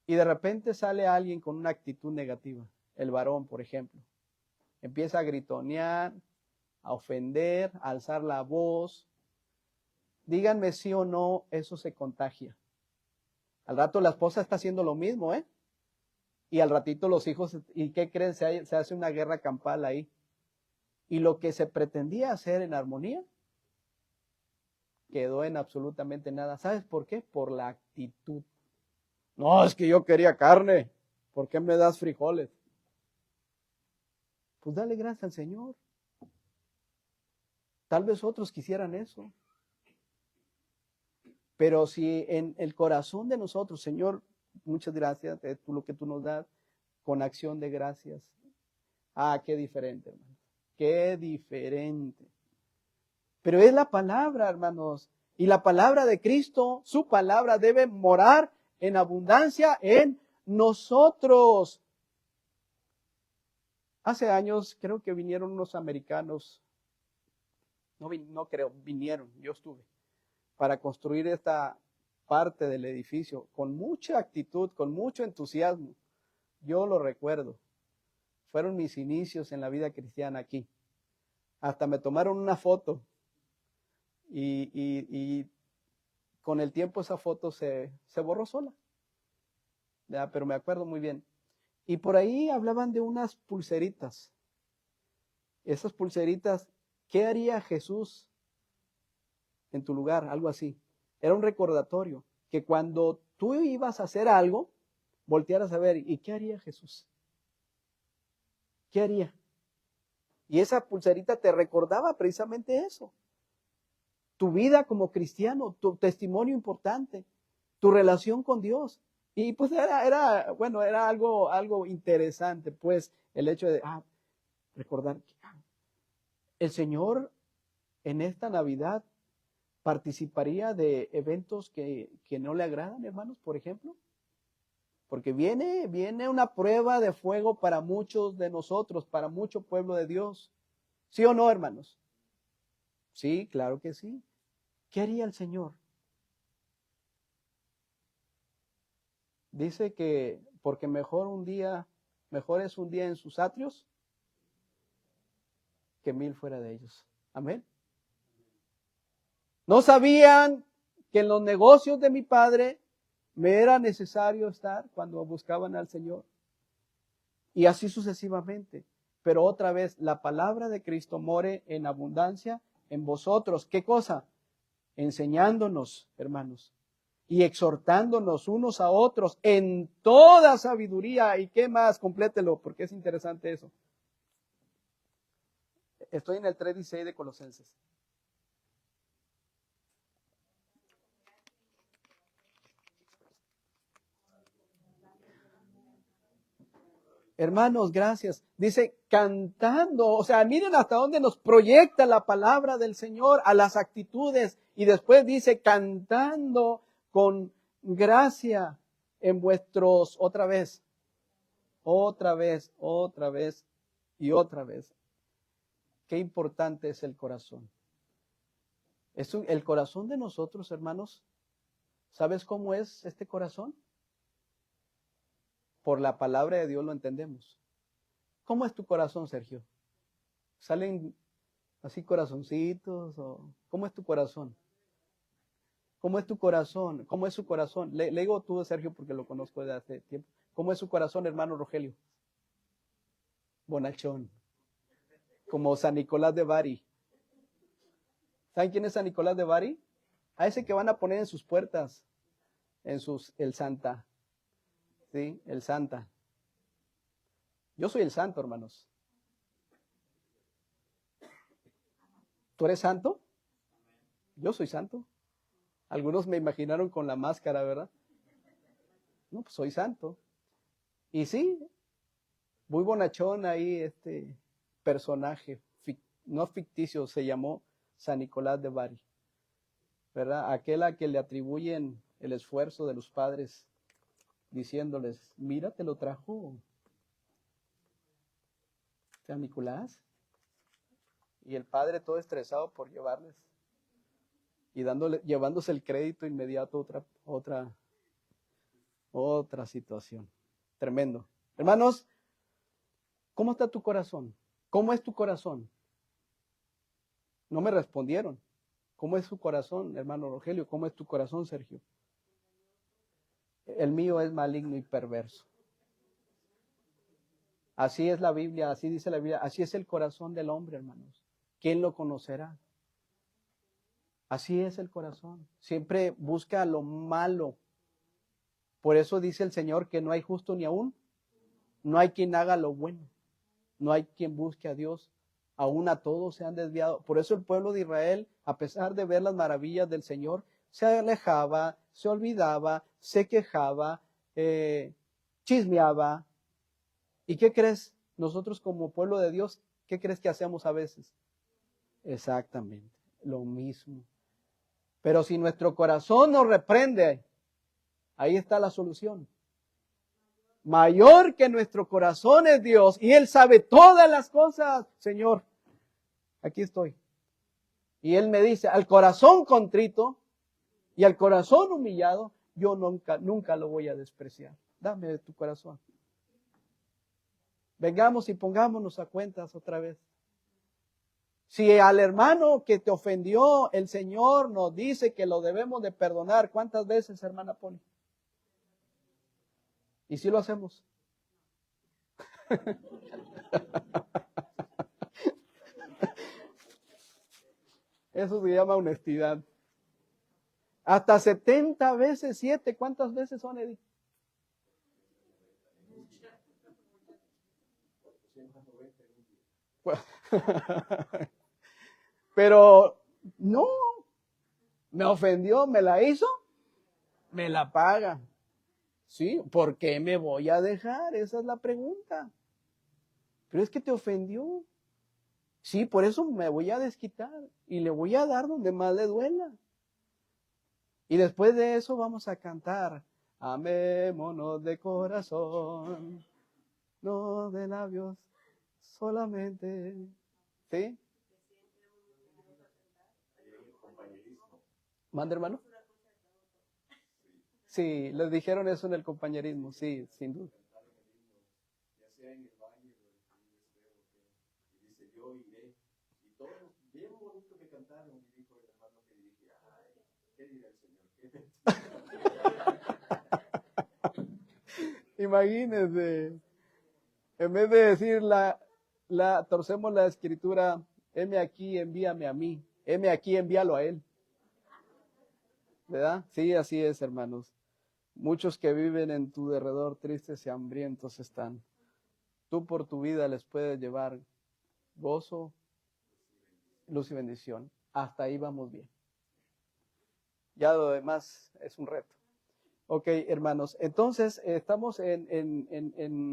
A: Y de repente sale alguien con una actitud negativa, el varón, por ejemplo. Empieza a gritonear, a ofender, a alzar la voz. Díganme sí o no, eso se contagia. Al rato la esposa está haciendo lo mismo, ¿eh? Y al ratito los hijos, ¿y qué creen? Se hace una guerra campal ahí. Y lo que se pretendía hacer en armonía quedó en absolutamente nada. ¿Sabes por qué? Por la actitud. No, es que yo quería carne. ¿Por qué me das frijoles? Pues dale gracias al Señor. Tal vez otros quisieran eso. Pero si en el corazón de nosotros, Señor, muchas gracias de lo que tú nos das, con acción de gracias. Ah, qué diferente, hermano. Qué diferente. Pero es la palabra, hermanos. Y la palabra de Cristo, su palabra debe morar en abundancia en nosotros. Hace años creo que vinieron unos americanos. No creo, vinieron, yo estuve, para construir esta parte del edificio con mucha actitud, con mucho entusiasmo. Yo lo recuerdo. Fueron mis inicios en la vida cristiana aquí. Hasta me tomaron una foto y con el tiempo esa foto se borró sola. Ya, pero me acuerdo muy bien. Y por ahí hablaban de unas pulseritas. Esas pulseritas, ¿qué haría Jesús en tu lugar? Algo así. Era un recordatorio que cuando tú ibas a hacer algo, voltearas a ver, ¿y qué haría Jesús? ¿Qué haría? Y esa pulserita te recordaba precisamente eso. Tu vida como cristiano, tu testimonio importante, tu relación con Dios. Y pues era algo interesante, pues, el hecho de recordar que el Señor en esta Navidad participaría de eventos que no le agradan, hermanos, por ejemplo. Porque viene una prueba de fuego para muchos de nosotros, para mucho pueblo de Dios. ¿Sí o no, hermanos? Sí, claro que sí. ¿Qué haría el Señor? Dice que porque mejor es un día en sus atrios que 1000 fuera de ellos. Amén. No sabían que en los negocios de mi padre me era necesario estar cuando buscaban al Señor. Y así sucesivamente. Pero otra vez, la palabra de Cristo more en abundancia en vosotros. ¿Qué cosa? Enseñándonos, hermanos, y exhortándonos unos a otros en toda sabiduría. ¿Y qué más? Complételo, porque es interesante eso. Estoy en el 3:16 de Colosenses. Hermanos, gracias. Dice cantando, o sea, miren hasta dónde nos proyecta la palabra del Señor a las actitudes. Y después dice cantando con gracia en vuestros, otra vez y otra vez. Qué importante es el corazón. El corazón de nosotros, hermanos, ¿sabes cómo es este corazón? Por la palabra de Dios lo entendemos. ¿Cómo es tu corazón, Sergio? ¿Salen así corazoncitos? ¿Cómo es tu corazón? ¿Cómo es tu corazón? ¿Cómo es su corazón? Le digo tú, Sergio, porque lo conozco desde hace tiempo. ¿Cómo es su corazón, hermano Rogelio? Bonachón. Como San Nicolás de Bari. ¿Saben quién es San Nicolás de Bari? A ese que van a poner en sus puertas, el Santa. ¿Sí? El Santa. Yo soy el santo, hermanos. ¿Tú eres santo? Yo soy santo. Algunos me imaginaron con la máscara, ¿verdad? No, pues soy santo. Y sí, muy bonachón ahí este personaje, no ficticio, se llamó San Nicolás de Bari, ¿verdad? Aquel a que le atribuyen el esfuerzo de los padres, diciéndoles, mira, te lo trajo San Nicolás. Y el padre todo estresado por llevarles y llevándose el crédito inmediato otra situación. Tremendo. Hermanos, ¿cómo está tu corazón? ¿Cómo es tu corazón? No me respondieron. ¿Cómo es su corazón, hermano Rogelio? ¿Cómo es tu corazón, Sergio? El mío es maligno y perverso. Así es la Biblia, así dice la Biblia, así es el corazón del hombre, hermanos. ¿Quién lo conocerá? Así es el corazón. Siempre busca lo malo. Por eso dice el Señor que no hay justo ni aún. No hay quien haga lo bueno. No hay quien busque a Dios. Aún a todos se han desviado. Por eso el pueblo de Israel, a pesar de ver las maravillas del Señor, se alejaba, se olvidaba, se quejaba, chismeaba. ¿Y qué crees? Nosotros como pueblo de Dios, ¿qué crees que hacemos a veces? Exactamente, lo mismo. Pero si nuestro corazón nos reprende, ahí está la solución. Mayor que nuestro corazón es Dios y Él sabe todas las cosas. Señor, aquí estoy. Y Él me dice, al corazón contrito y al corazón humillado, yo nunca lo voy a despreciar. Dame de tu corazón. Vengamos y pongámonos a cuentas otra vez. Si al hermano que te ofendió, el Señor nos dice que lo debemos de perdonar, ¿cuántas veces, hermana Poli? ¿Y si lo hacemos? Eso se llama honestidad. Hasta 70 veces 7, ¿cuántas veces son, Edith? Pero no, me ofendió, me la hizo, me la paga. ¿Sí? ¿Por qué me voy a dejar? Esa es la pregunta. Pero es que te ofendió. Sí, por eso me voy a desquitar y le voy a dar donde más le duela. Y después de eso vamos a cantar. Amémonos de corazón, no de labios solamente. ¿Sí? ¿Manda, hermano? Sí, les dijeron eso en el compañerismo, sí, sin duda.
B: Ya sea en el baño, y dice yo iré. Y todos, bien bonito que cantaron, y dijo el hermano que dirige, ay, ¿qué dirá el Señor?
A: Imagínense, en vez de decir torcemos la escritura, heme aquí, envíame a mí, heme aquí, envíalo a él. ¿Verdad? Sí, así es, hermanos. Muchos que viven en tu derredor tristes y hambrientos están. Tú por tu vida les puedes llevar gozo, luz y bendición. Hasta ahí vamos bien. Ya lo demás es un reto. Ok, hermanos, entonces estamos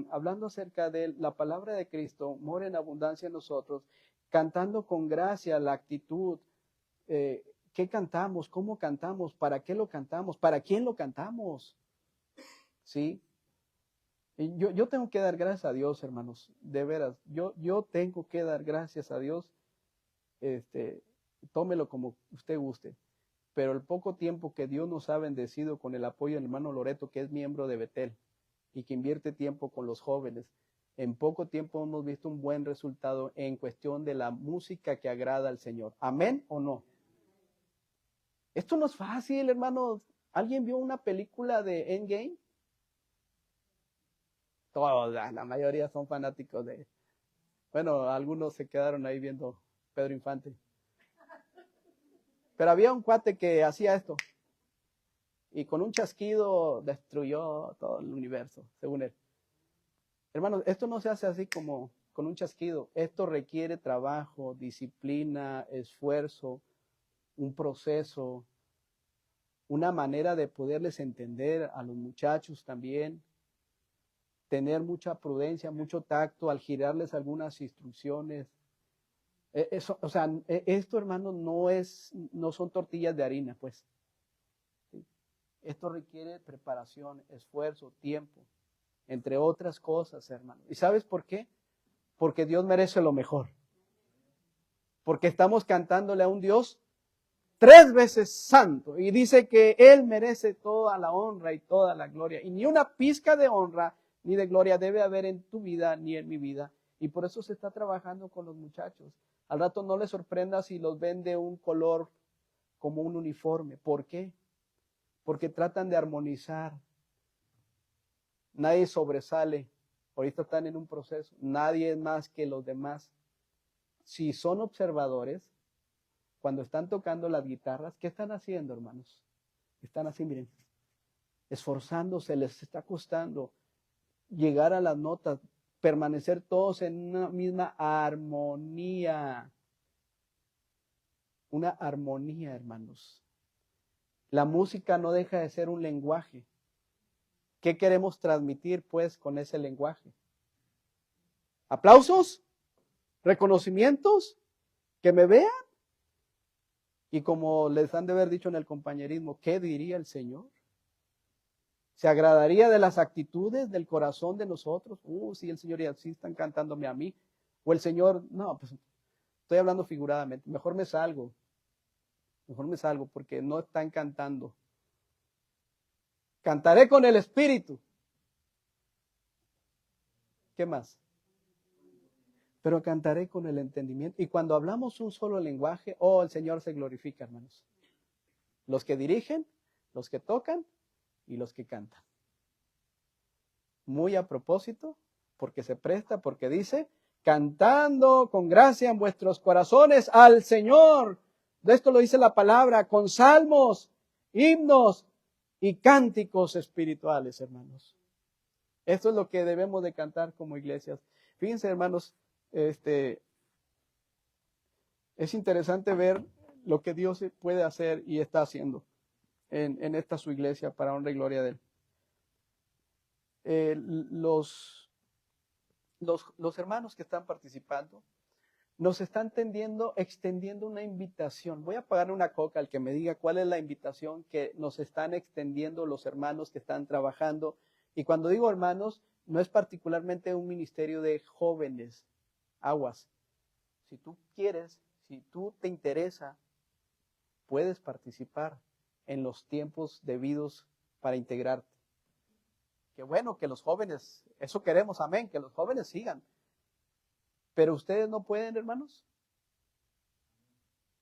A: hablando acerca de la palabra de Cristo, mora en abundancia en nosotros, cantando con gracia la actitud, ¿qué cantamos? ¿Cómo cantamos? ¿Para qué lo cantamos? ¿Para quién lo cantamos? ¿Sí? Y yo tengo que dar gracias a Dios, hermanos, de veras, yo tengo que dar gracias a Dios, tómelo como usted guste. Pero el poco tiempo que Dios nos ha bendecido con el apoyo del hermano Loreto, que es miembro de Betel y que invierte tiempo con los jóvenes, en poco tiempo hemos visto un buen resultado en cuestión de la música que agrada al Señor. ¿Amén o no? Esto no es fácil, hermanos. ¿Alguien vio una película de Endgame? Todos, la mayoría son fanáticos de... Bueno, algunos se quedaron ahí viendo Pedro Infante. Pero había un cuate que hacía esto. Y con un chasquido destruyó todo el universo, según él. Hermanos, esto no se hace así como con un chasquido. Esto requiere trabajo, disciplina, esfuerzo, un proceso, una manera de poderles entender a los muchachos también, tener mucha prudencia, mucho tacto al girarles algunas instrucciones. Eso, o sea, esto, hermanos, no son tortillas de harina, pues. Esto requiere preparación, esfuerzo, tiempo, entre otras cosas, hermano. ¿Y sabes por qué? Porque Dios merece lo mejor. Porque estamos cantándole a un Dios 3 veces santo y dice que Él merece toda la honra y toda la gloria. Y ni una pizca de honra ni de gloria debe haber en tu vida ni en mi vida. Y por eso se está trabajando con los muchachos. Al rato no les sorprenda si los ven de un color como un uniforme. ¿Por qué? Porque tratan de armonizar. Nadie sobresale. Ahorita están en un proceso. Nadie es más que los demás. Si son observadores, cuando están tocando las guitarras, ¿qué están haciendo, hermanos? Están así, miren, esforzándose, les está costando llegar a las notas, permanecer todos en una misma armonía. Una armonía, hermanos. La música no deja de ser un lenguaje. ¿Qué queremos transmitir, pues, con ese lenguaje? ¿Aplausos? ¿Reconocimientos? ¿Que me vean? Y como les han de haber dicho en el compañerismo, ¿qué diría el Señor? ¿Se agradaría de las actitudes del corazón de nosotros? Sí, el Señor, y así están cantándome a mí. O el Señor, no, pues estoy hablando figuradamente, mejor me salgo porque no están cantando. Cantaré con el Espíritu. ¿Qué más? Pero cantaré con el entendimiento. Y cuando hablamos un solo lenguaje, el Señor se glorifica, hermanos. Los que dirigen, los que tocan y los que cantan. Muy a propósito, porque se presta, porque dice, cantando con gracia en vuestros corazones al Señor. De esto lo dice la palabra, con salmos, himnos y cánticos espirituales, hermanos. Esto es lo que debemos de cantar como iglesias. Fíjense, hermanos, es interesante ver lo que Dios puede hacer y está haciendo en esta su iglesia para honra y gloria de Él. Los hermanos que están participando, nos están extendiendo una invitación. Voy a pagarle una coca al que me diga cuál es la invitación que nos están extendiendo los hermanos que están trabajando. Y cuando digo hermanos, no es particularmente un ministerio de jóvenes. Aguas. Si tú quieres, si tú te interesa, puedes participar en los tiempos debidos para integrarte. Qué bueno que los jóvenes, eso queremos, amén, que los jóvenes sigan. Pero ustedes no pueden, hermanos.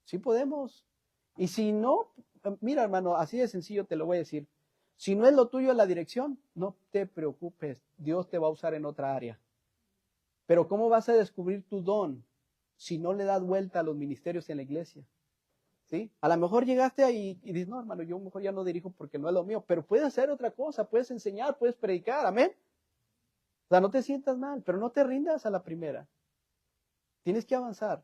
A: Sí podemos. Y si no, mira, hermano, así de sencillo te lo voy a decir. Si no es lo tuyo la dirección, no te preocupes. Dios te va a usar en otra área. Pero ¿cómo vas a descubrir tu don si no le das vuelta a los ministerios en la iglesia? ¿Sí? A lo mejor llegaste ahí y dices, no, hermano, yo mejor ya no dirijo porque no es lo mío. Pero puedes hacer otra cosa, puedes enseñar, puedes predicar, amén. O sea, no te sientas mal, pero no te rindas a la primera. Tienes que avanzar.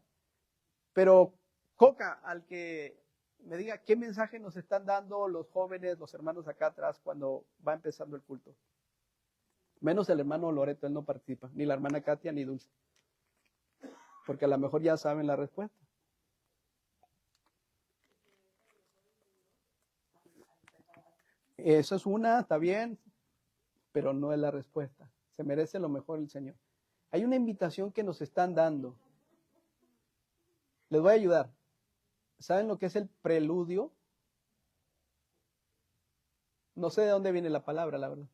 A: Pero, Coca, al que me diga qué mensaje nos están dando los jóvenes, los hermanos acá atrás cuando va empezando el culto. Menos el hermano Loreto, él no participa, ni la hermana Katia ni Dulce. Porque a lo mejor ya saben la respuesta. Eso es una, está bien, pero no es la respuesta. Se merece lo mejor el Señor. Hay una invitación que nos están dando. Les voy a ayudar. ¿Saben lo que es el preludio? No sé de dónde viene la palabra, la verdad.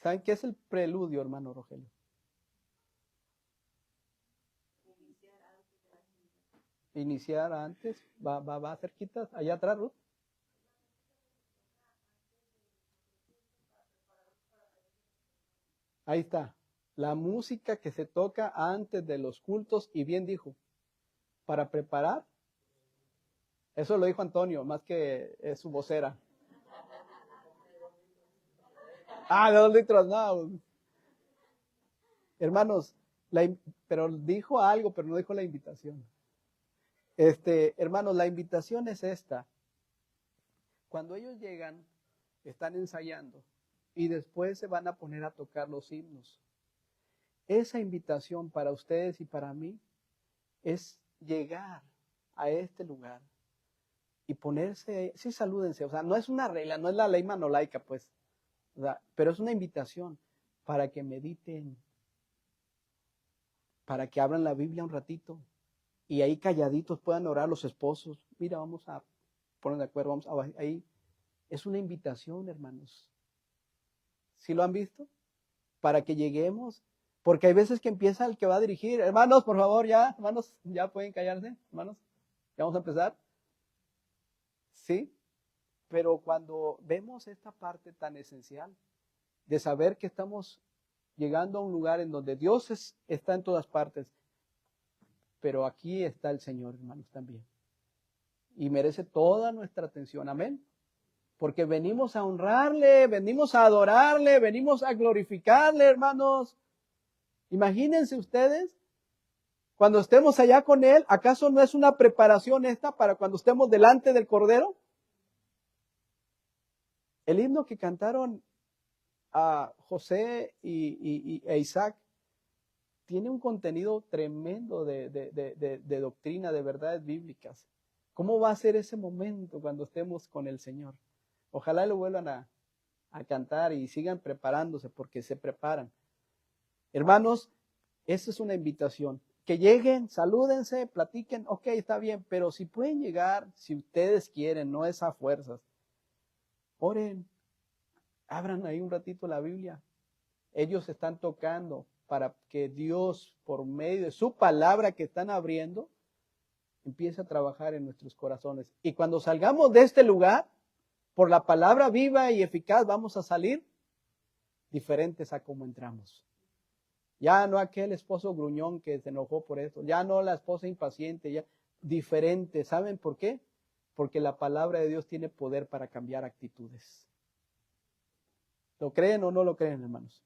A: ¿Saben qué es el preludio, hermano Rogelio? Iniciar antes, va cerquita, allá atrás, Ruth. Ahí está. La música que se toca antes de los cultos, y bien dijo, para preparar. Eso lo dijo Antonio, más que es su vocera. Ah, de 2 litros, no. Hermanos, pero dijo algo, pero no dijo la invitación. Hermanos, la invitación es esta. Cuando ellos llegan, están ensayando y después se van a poner a tocar los himnos. Esa invitación para ustedes y para mí es llegar a este lugar y ponerse, sí, salúdense, o sea, no es una regla, no es la ley manolaica, pues, o sea, pero es una invitación para que mediten, para que abran la Biblia un ratito y ahí calladitos puedan orar los esposos. Mira, vamos a poner de acuerdo, vamos a, ahí. Es una invitación, hermanos. ¿Sí lo han visto? Para que lleguemos, porque hay veces que empieza el que va a dirigir. Hermanos, por favor, ya, hermanos, ya pueden callarse, hermanos. Ya vamos a empezar. Sí, pero cuando vemos esta parte tan esencial de saber que estamos llegando a un lugar en donde Dios está en todas partes, pero aquí está el Señor, hermanos, también. Y merece toda nuestra atención, amén. Porque venimos a honrarle, venimos a adorarle, venimos a glorificarle, hermanos. Imagínense ustedes, cuando estemos allá con Él, ¿acaso no es una preparación esta para cuando estemos delante del Cordero? El himno que cantaron a José e Isaac tiene un contenido tremendo de doctrina, de verdades bíblicas. ¿Cómo va a ser ese momento cuando estemos con el Señor? Ojalá lo vuelvan a cantar y sigan preparándose porque se preparan. Hermanos, esa es una invitación. Que lleguen, salúdense, platiquen, ok, está bien, pero si pueden llegar, si ustedes quieren, no es a fuerzas. Oren, abran ahí un ratito la Biblia. Ellos están tocando para que Dios, por medio de su palabra que están abriendo, empiece a trabajar en nuestros corazones. Y cuando salgamos de este lugar, por la palabra viva y eficaz, vamos a salir diferentes a como entramos. Ya no aquel esposo gruñón que se enojó por esto, ya no la esposa impaciente, ya diferente. ¿Saben por qué? Porque la palabra de Dios tiene poder para cambiar actitudes. ¿Lo creen o no lo creen, hermanos?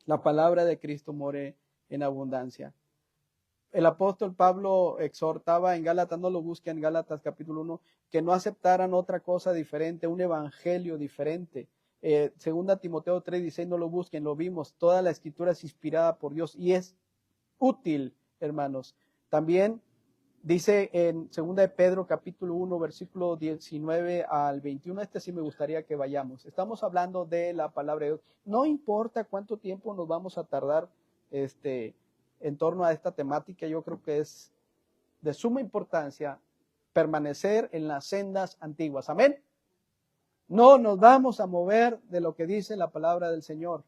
A: La palabra de Cristo more en abundancia. El apóstol Pablo exhortaba en Gálatas, no lo busquen en Gálatas capítulo 1, que no aceptaran otra cosa diferente, un evangelio diferente. Segunda Timoteo 3:16, no lo busquen, lo vimos. Toda la escritura es inspirada por Dios y es útil, hermanos. También dice en Segunda de Pedro, capítulo 1, versículo 19 al 21, sí me gustaría que vayamos. Estamos hablando de la palabra de Dios. No importa cuánto tiempo nos vamos a tardar en torno a esta temática, yo creo que es de suma importancia permanecer en las sendas antiguas. Amén. No nos vamos a mover de lo que dice la palabra del Señor.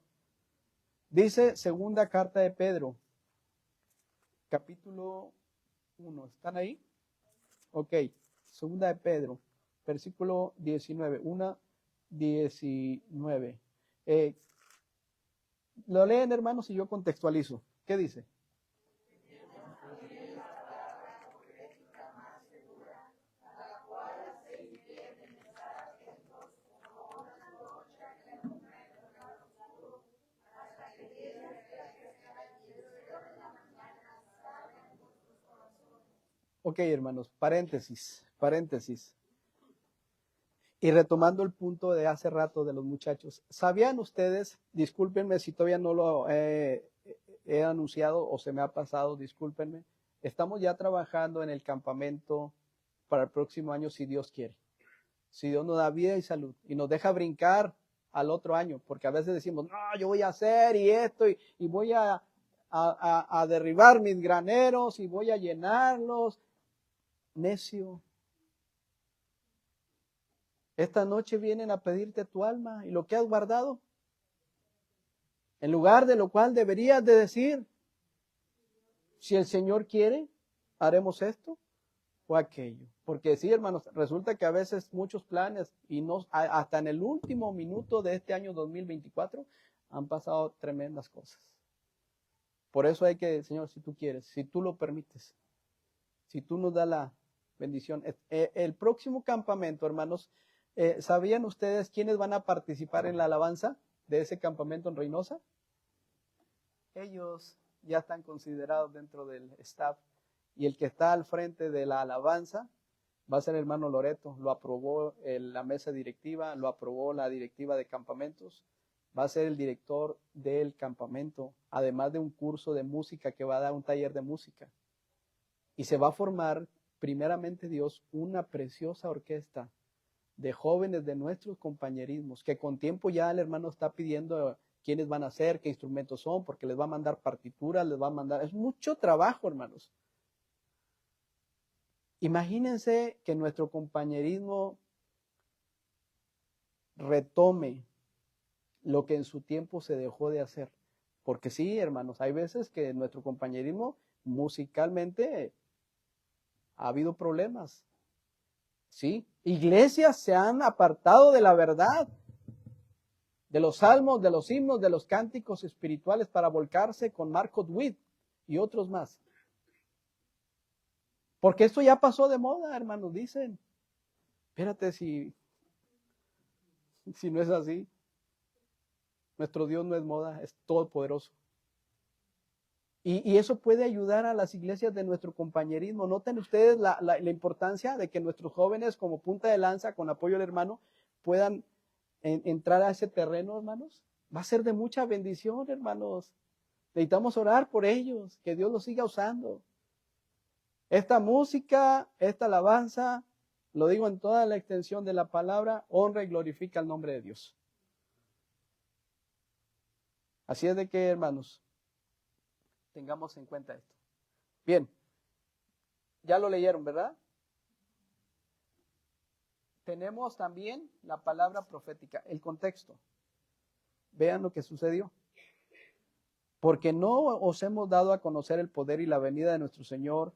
A: Dice segunda carta de Pedro, capítulo 1. ¿Están ahí? Ok. Segunda de Pedro, versículo 19. 1:19. Lo leen, hermanos, y yo contextualizo. ¿Qué dice? Ok, hermanos, paréntesis. Y retomando el punto de hace rato de los muchachos, ¿sabían ustedes, discúlpenme si todavía no lo he anunciado o se me ha pasado, discúlpenme, estamos ya trabajando en el campamento para el próximo año si Dios quiere, si Dios nos da vida y salud y nos deja brincar al otro año, porque a veces decimos, no, yo voy a hacer y esto y voy a derribar mis graneros y voy a llenarlos. Necio. Esta noche vienen a pedirte tu alma y lo que has guardado. En lugar de lo cual deberías de decir, si el Señor quiere, haremos esto o aquello. Porque sí, hermanos, resulta que a veces muchos planes y no, hasta en el último minuto de este año 2024 han pasado tremendas cosas. Por eso hay que, Señor, si tú quieres, si tú lo permites, si tú nos das la bendición. El próximo campamento, hermanos, ¿sabían ustedes quiénes van a participar en la alabanza de ese campamento en Reynosa? Ellos ya están considerados dentro del staff y el que está al frente de la alabanza va a ser el hermano Loreto. Lo aprobó la mesa directiva, lo aprobó la directiva de campamentos. Va a ser el director del campamento, además de un curso de música que va a dar un taller de música. Y se va a formar, primeramente Dios, una preciosa orquesta de jóvenes de nuestros compañerismos, que con tiempo ya el hermano está pidiendo quiénes van a ser, qué instrumentos son, porque les va a mandar partituras, les va a mandar, es mucho trabajo, hermanos. Imagínense que nuestro compañerismo retome lo que en su tiempo se dejó de hacer. Porque sí, hermanos, hay veces que nuestro compañerismo musicalmente ha habido problemas. ¿Sí? Iglesias se han apartado de la verdad, de los salmos, de los himnos, de los cánticos espirituales para volcarse con Marcos Witt y otros más. Porque esto ya pasó de moda, hermanos, dicen. Espérate si no es así. Nuestro Dios no es moda, es todopoderoso. Y eso puede ayudar a las iglesias de nuestro compañerismo. Noten ustedes la importancia de que nuestros jóvenes como punta de lanza, con apoyo del hermano, puedan entrar a ese terreno, hermanos. Va a ser de mucha bendición, hermanos. Necesitamos orar por ellos, que Dios los siga usando. Esta música, esta alabanza, lo digo en toda la extensión de la palabra, honra y glorifica el nombre de Dios. Así es de que, hermanos, tengamos en cuenta esto. Bien, ya lo leyeron, ¿verdad? Tenemos también la palabra profética, el contexto. Vean lo que sucedió. Porque no os hemos dado a conocer el poder y la venida de nuestro Señor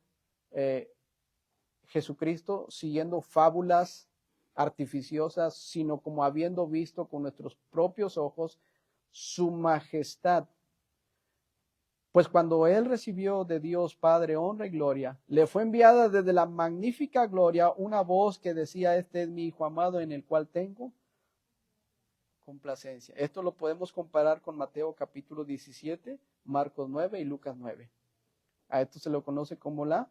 A: Jesucristo siguiendo fábulas artificiosas, sino como habiendo visto con nuestros propios ojos su majestad. Pues cuando él recibió de Dios Padre honra y gloria, le fue enviada desde la magnífica gloria una voz que decía, este es mi Hijo amado en el cual tengo complacencia. Esto lo podemos comparar con Mateo capítulo 17, Marcos 9 y Lucas 9. A esto se lo conoce como la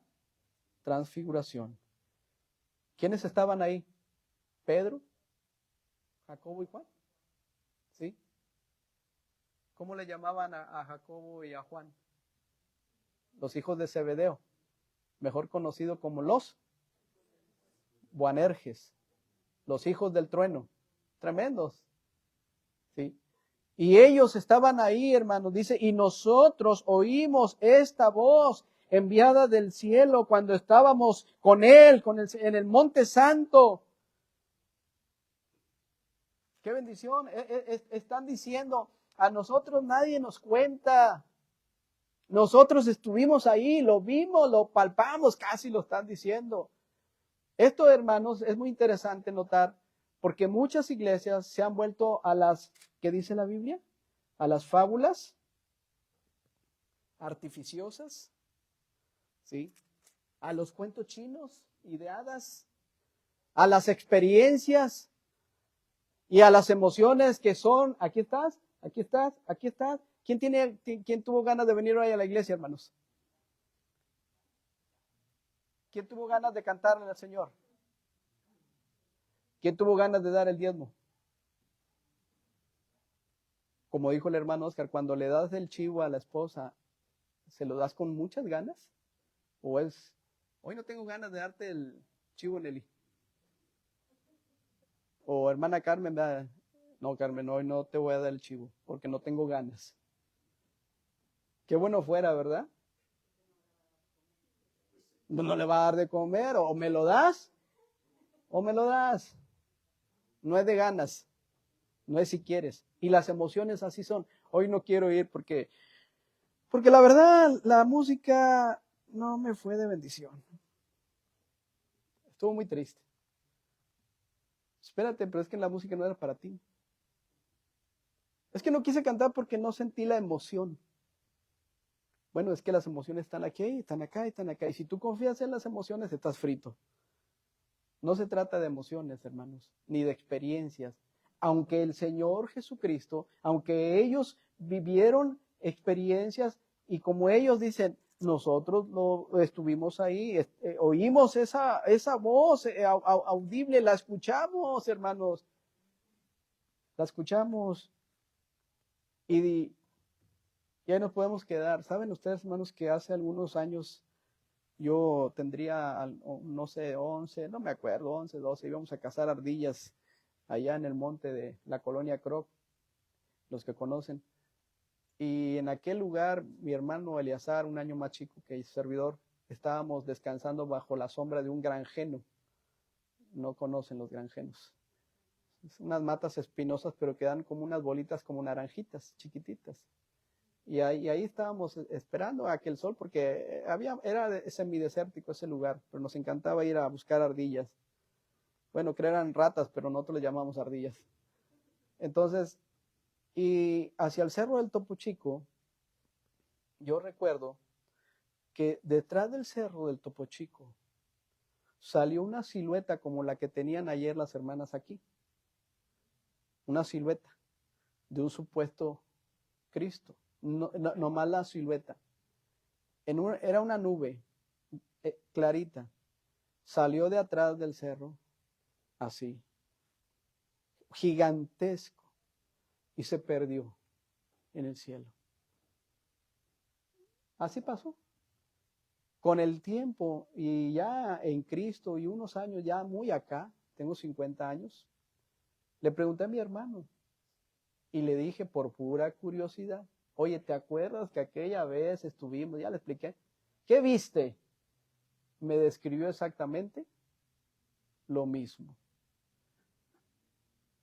A: transfiguración. ¿Quiénes estaban ahí? Pedro, Jacobo y Juan. ¿Sí? ¿Cómo le llamaban a Jacobo y a Juan? Los hijos de Zebedeo, mejor conocido como los Boanerges, los hijos del trueno, tremendos, ¿sí? Y ellos estaban ahí, hermanos, dice, y nosotros oímos esta voz enviada del cielo cuando estábamos con él, en el monte santo. ¡Qué bendición! Están diciendo, a nosotros nadie nos cuenta. Nosotros estuvimos ahí, lo vimos, lo palpamos, casi lo están diciendo. Esto, hermanos, es muy interesante notar, porque muchas iglesias se han vuelto a las, ¿qué dice la Biblia? A las fábulas artificiosas, ¿sí? A los cuentos chinos y de hadas, a las experiencias y a las emociones que son, aquí estás, aquí estás, aquí estás. ¿Quién tuvo ganas de venir hoy a la iglesia, hermanos? ¿Quién tuvo ganas de cantarle al Señor? ¿Quién tuvo ganas de dar el diezmo? Como dijo el hermano Oscar, cuando le das el chivo a la esposa, ¿se lo das con muchas ganas? ¿O es, hoy no tengo ganas de darte el chivo, Nelly? O hermana Carmen, no, Carmen, hoy no te voy a dar el chivo, porque no tengo ganas. Qué bueno fuera, ¿verdad? No le va a dar de comer, o me lo das, o me lo das. No es de ganas, no es si quieres. Y las emociones así son. Hoy no quiero ir porque la verdad, la música no me fue de bendición. Estuvo muy triste. Espérate, pero es que la música no era para ti. Es que no quise cantar porque no sentí la emoción. Bueno, es que las emociones están aquí, están acá, están acá. Y si tú confías en las emociones, estás frito. No se trata de emociones, hermanos, ni de experiencias. Aunque el Señor Jesucristo, aunque ellos vivieron experiencias y como ellos dicen, nosotros estuvimos ahí, oímos esa voz audible, la escuchamos, hermanos. La escuchamos y ahí nos podemos quedar. ¿Saben ustedes, hermanos, que hace algunos años yo tendría, no sé, 11, no me acuerdo, 11, 12, íbamos a cazar ardillas allá en el monte de la colonia Croc, los que conocen. Y en aquel lugar, mi hermano Eleazar, un año más chico que el servidor, estábamos descansando bajo la sombra de un granjeno. No conocen los granjenos. Es unas matas espinosas, pero que dan como unas bolitas como naranjitas, chiquititas. Y ahí estábamos esperando a que el sol, porque era semidesértico ese lugar, pero nos encantaba ir a buscar ardillas. Bueno, que eran ratas, pero nosotros le llamamos ardillas. Entonces, y hacia el cerro del Topo Chico, yo recuerdo que detrás del cerro del Topo Chico salió una silueta como la que tenían ayer las hermanas aquí. Una silueta de un supuesto Cristo. No más la silueta. Era una nube clarita. Salió de atrás del cerro, así, gigantesco, y se perdió en el cielo. Así pasó. Con el tiempo y ya en Cristo y unos años ya muy acá, tengo 50 años, le pregunté a mi hermano y le dije por pura curiosidad, oye, ¿te acuerdas que aquella vez estuvimos? Ya le expliqué. ¿Qué viste? Me describió exactamente lo mismo.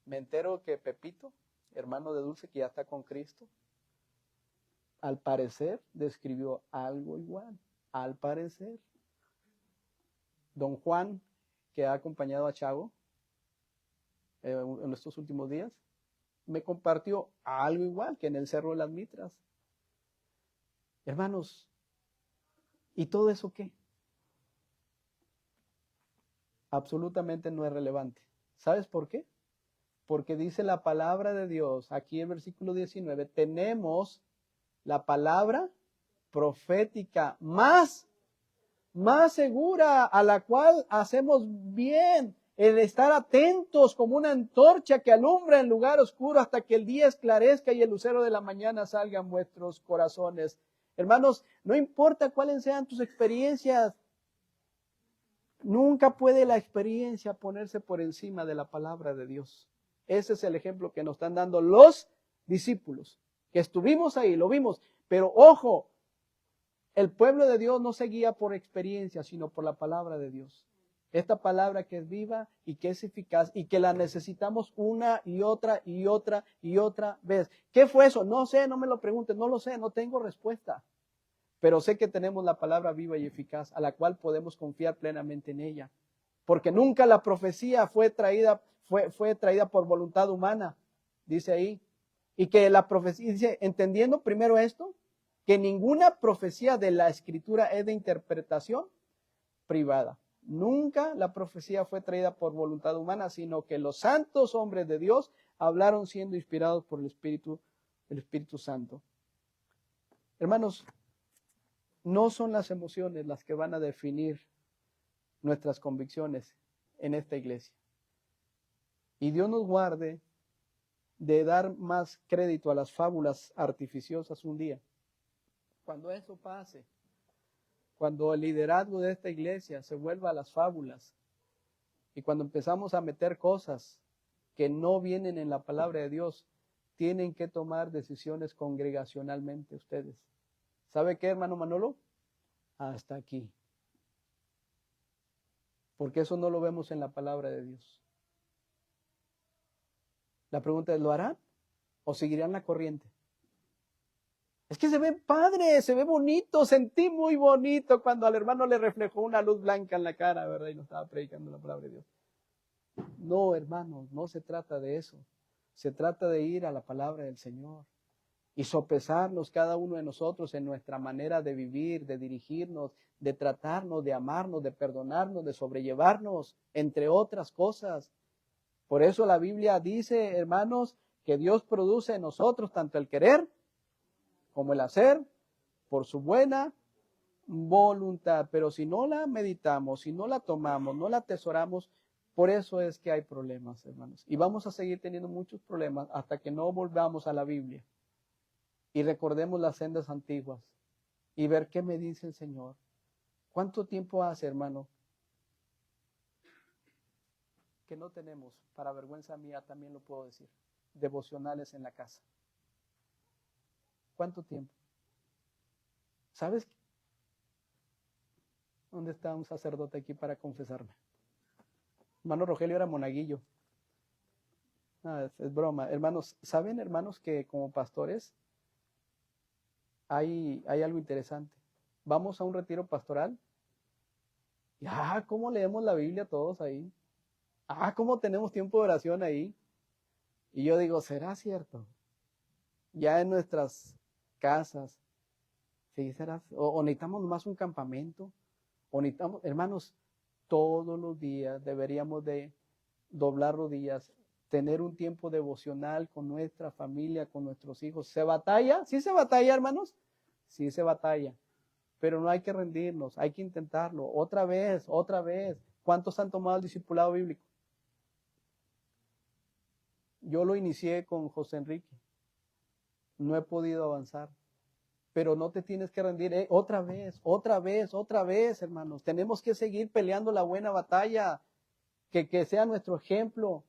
A: Me entero que Pepito, hermano de Dulce, que ya está con Cristo, al parecer describió algo igual. Al parecer. Don Juan, que ha acompañado a Chago en estos últimos días, me compartió algo igual que en el Cerro de las Mitras. Hermanos, ¿y todo eso qué? Absolutamente no es relevante. ¿Sabes por qué? Porque dice la palabra de Dios, aquí en versículo 19, tenemos la palabra profética más segura, a la cual hacemos bien el estar atentos como una antorcha que alumbra en lugar oscuro hasta que el día esclarezca y el lucero de la mañana salga en vuestros corazones. Hermanos, no importa cuáles sean tus experiencias, nunca puede la experiencia ponerse por encima de la palabra de Dios. Ese es el ejemplo que nos están dando los discípulos, que estuvimos ahí, lo vimos, pero ojo, el pueblo de Dios no se guía por experiencia, sino por la palabra de Dios. Esta palabra que es viva y que es eficaz y que la necesitamos una y otra y otra y otra vez. ¿Qué fue eso? No sé, no me lo preguntes, no lo sé, no tengo respuesta. Pero sé que tenemos la palabra viva y eficaz a la cual podemos confiar plenamente en ella. Porque nunca la profecía fue traída por voluntad humana, dice ahí. Y que la profecía, dice, entendiendo primero esto, que ninguna profecía de la Escritura es de interpretación privada. Nunca la profecía fue traída por voluntad humana, sino que los santos hombres de Dios hablaron siendo inspirados por el Espíritu Santo. Hermanos, no son las emociones las que van a definir nuestras convicciones en esta iglesia. Y Dios nos guarde de dar más crédito a las fábulas artificiosas un día. Cuando eso pase, cuando el liderazgo de esta iglesia se vuelva a las fábulas y cuando empezamos a meter cosas que no vienen en la palabra de Dios, tienen que tomar decisiones congregacionalmente ustedes. ¿Sabe qué, hermano Manolo? Hasta aquí. Porque eso no lo vemos en la palabra de Dios. La pregunta es, ¿lo harán o seguirán la corriente? Es que se ve padre, se ve bonito, sentí muy bonito cuando al hermano le reflejó una luz blanca en la cara, ¿verdad? Y no estaba predicando la palabra de Dios. No, hermanos, no se trata de eso. Se trata de ir a la palabra del Señor y sopesarnos cada uno de nosotros en nuestra manera de vivir, de dirigirnos, de tratarnos, de amarnos, de perdonarnos, de sobrellevarnos, entre otras cosas. Por eso la Biblia dice, hermanos, que Dios produce en nosotros tanto el querer como el hacer por su buena voluntad. Pero si no la meditamos, si no la tomamos, no la atesoramos, por eso es que hay problemas, hermanos. Y vamos a seguir teniendo muchos problemas hasta que no volvamos a la Biblia y recordemos las sendas antiguas y ver qué me dice el Señor. ¿Cuánto tiempo hace, hermano, que no tenemos, para vergüenza mía también lo puedo decir, devocionales en la casa? ¿Cuánto tiempo? ¿Sabes dónde está un sacerdote aquí para confesarme? Hermano Rogelio era monaguillo. Es broma. Hermanos, ¿saben, hermanos, que como pastores hay algo interesante? Vamos a un retiro pastoral y ¿cómo leemos la Biblia todos ahí? ¿Cómo tenemos tiempo de oración ahí? Y yo digo, ¿será cierto? Ya en nuestras casas, ¿sí será? O necesitamos más un campamento, o necesitamos, hermanos, todos los días deberíamos de doblar rodillas, tener un tiempo devocional con nuestra familia, con nuestros hijos. ¿Se batalla? ¿Sí se batalla, hermanos? Sí se batalla, pero no hay que rendirnos, hay que intentarlo. Otra vez, otra vez. ¿Cuántos han tomado el discipulado bíblico? Yo lo inicié con José Enrique. No he podido avanzar. Pero no te tienes que rendir. Otra vez, otra vez, otra vez, hermanos. Tenemos que seguir peleando la buena batalla. Que sea nuestro ejemplo.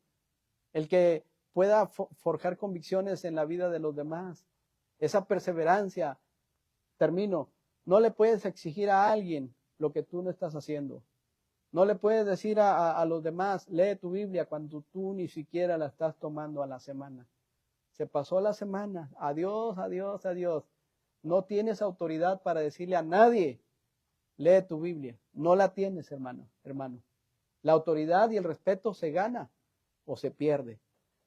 A: El que pueda forjar convicciones en la vida de los demás. Esa perseverancia. Termino. No le puedes exigir a alguien lo que tú no estás haciendo. No le puedes decir a los demás, lee tu Biblia cuando tú ni siquiera la estás tomando a la semana. Se pasó la semana. Adiós, adiós, adiós. No tienes autoridad para decirle a nadie, lee tu Biblia. No la tienes, hermano. La autoridad y el respeto se gana o se pierde.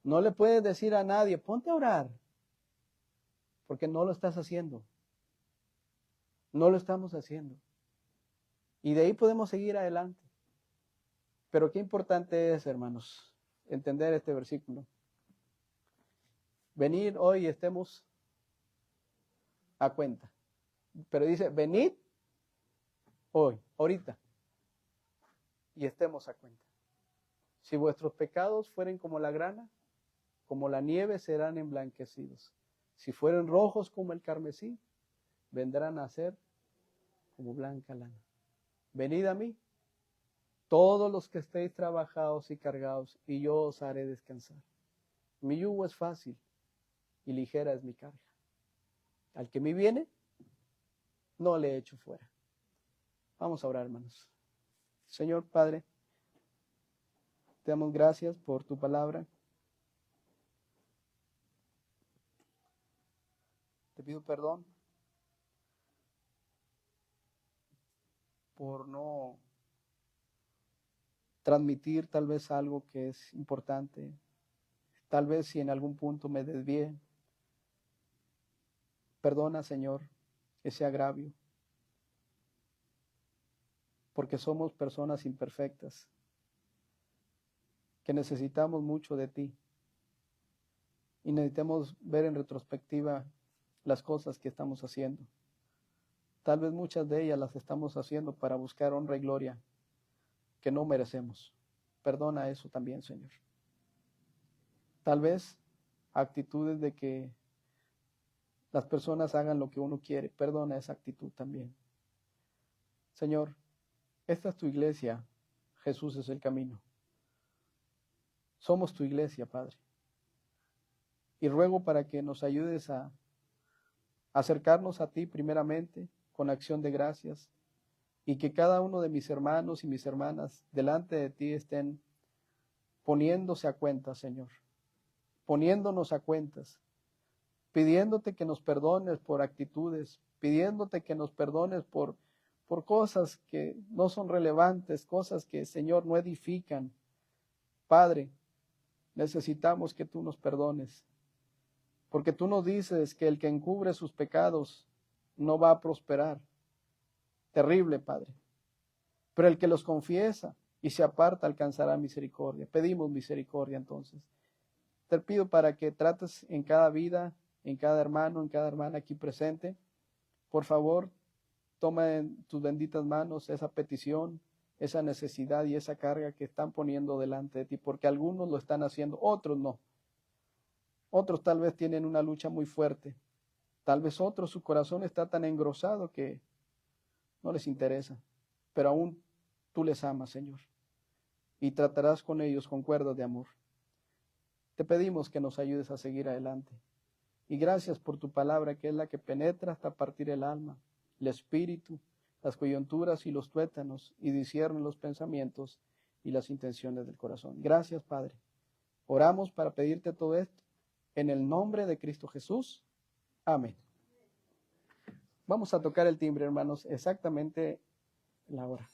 A: No le puedes decir a nadie, ponte a orar, porque no lo estás haciendo. No lo estamos haciendo. Y de ahí podemos seguir adelante. Pero qué importante es, hermanos, entender este versículo. Venir hoy y estemos a cuenta. Pero dice, venid hoy, ahorita, y estemos a cuenta. Si vuestros pecados fueren como la grana, como la nieve serán emblanquecidos. Si fueren rojos como el carmesí, vendrán a ser como blanca lana. Venid a mí, todos los que estéis trabajados y cargados, y yo os haré descansar. Mi yugo es fácil y ligera es mi carga. Al que me viene, no le echo fuera. Vamos a orar, hermanos. Señor Padre, te damos gracias por tu palabra. Te pido perdón por no transmitir tal vez algo que es importante. Tal vez si en algún punto me desvié. Perdona, Señor, ese agravio. Porque somos personas imperfectas, que necesitamos mucho de ti. Y necesitamos ver en retrospectiva las cosas que estamos haciendo. Tal vez muchas de ellas las estamos haciendo para buscar honra y gloria que no merecemos. Perdona eso también, Señor. Tal vez actitudes de que las personas hagan lo que uno quiere. Perdona esa actitud también. Señor, esta es tu iglesia. Jesús es el camino. Somos tu iglesia, Padre. Y ruego para que nos ayudes a acercarnos a ti primeramente con acción de gracias y que cada uno de mis hermanos y mis hermanas delante de ti estén poniéndose a cuentas, Señor, poniéndonos a cuentas, pidiéndote que nos perdones por actitudes, pidiéndote que nos perdones por cosas que no son relevantes, cosas que, Señor, no edifican. Padre, necesitamos que tú nos perdones, porque tú nos dices que el que encubre sus pecados no va a prosperar. Terrible, Padre. Pero el que los confiesa y se aparta alcanzará misericordia. Pedimos misericordia entonces. Te pido para que trates en cada vida, en cada hermano, en cada hermana aquí presente. Por favor, toma en tus benditas manos esa petición, esa necesidad y esa carga que están poniendo delante de ti, porque algunos lo están haciendo, otros no. Otros tal vez tienen una lucha muy fuerte. Tal vez otros su corazón está tan engrosado que no les interesa, pero aún tú les amas, Señor, y tratarás con ellos con cuerdas de amor. Te pedimos que nos ayudes a seguir adelante. Y gracias por tu palabra, que es la que penetra hasta partir el alma, el espíritu, las coyunturas y los tuétanos, y discierne los pensamientos y las intenciones del corazón. Gracias, Padre. Oramos para pedirte todo esto en el nombre de Cristo Jesús. Amén. Vamos a tocar el timbre, hermanos, exactamente la hora.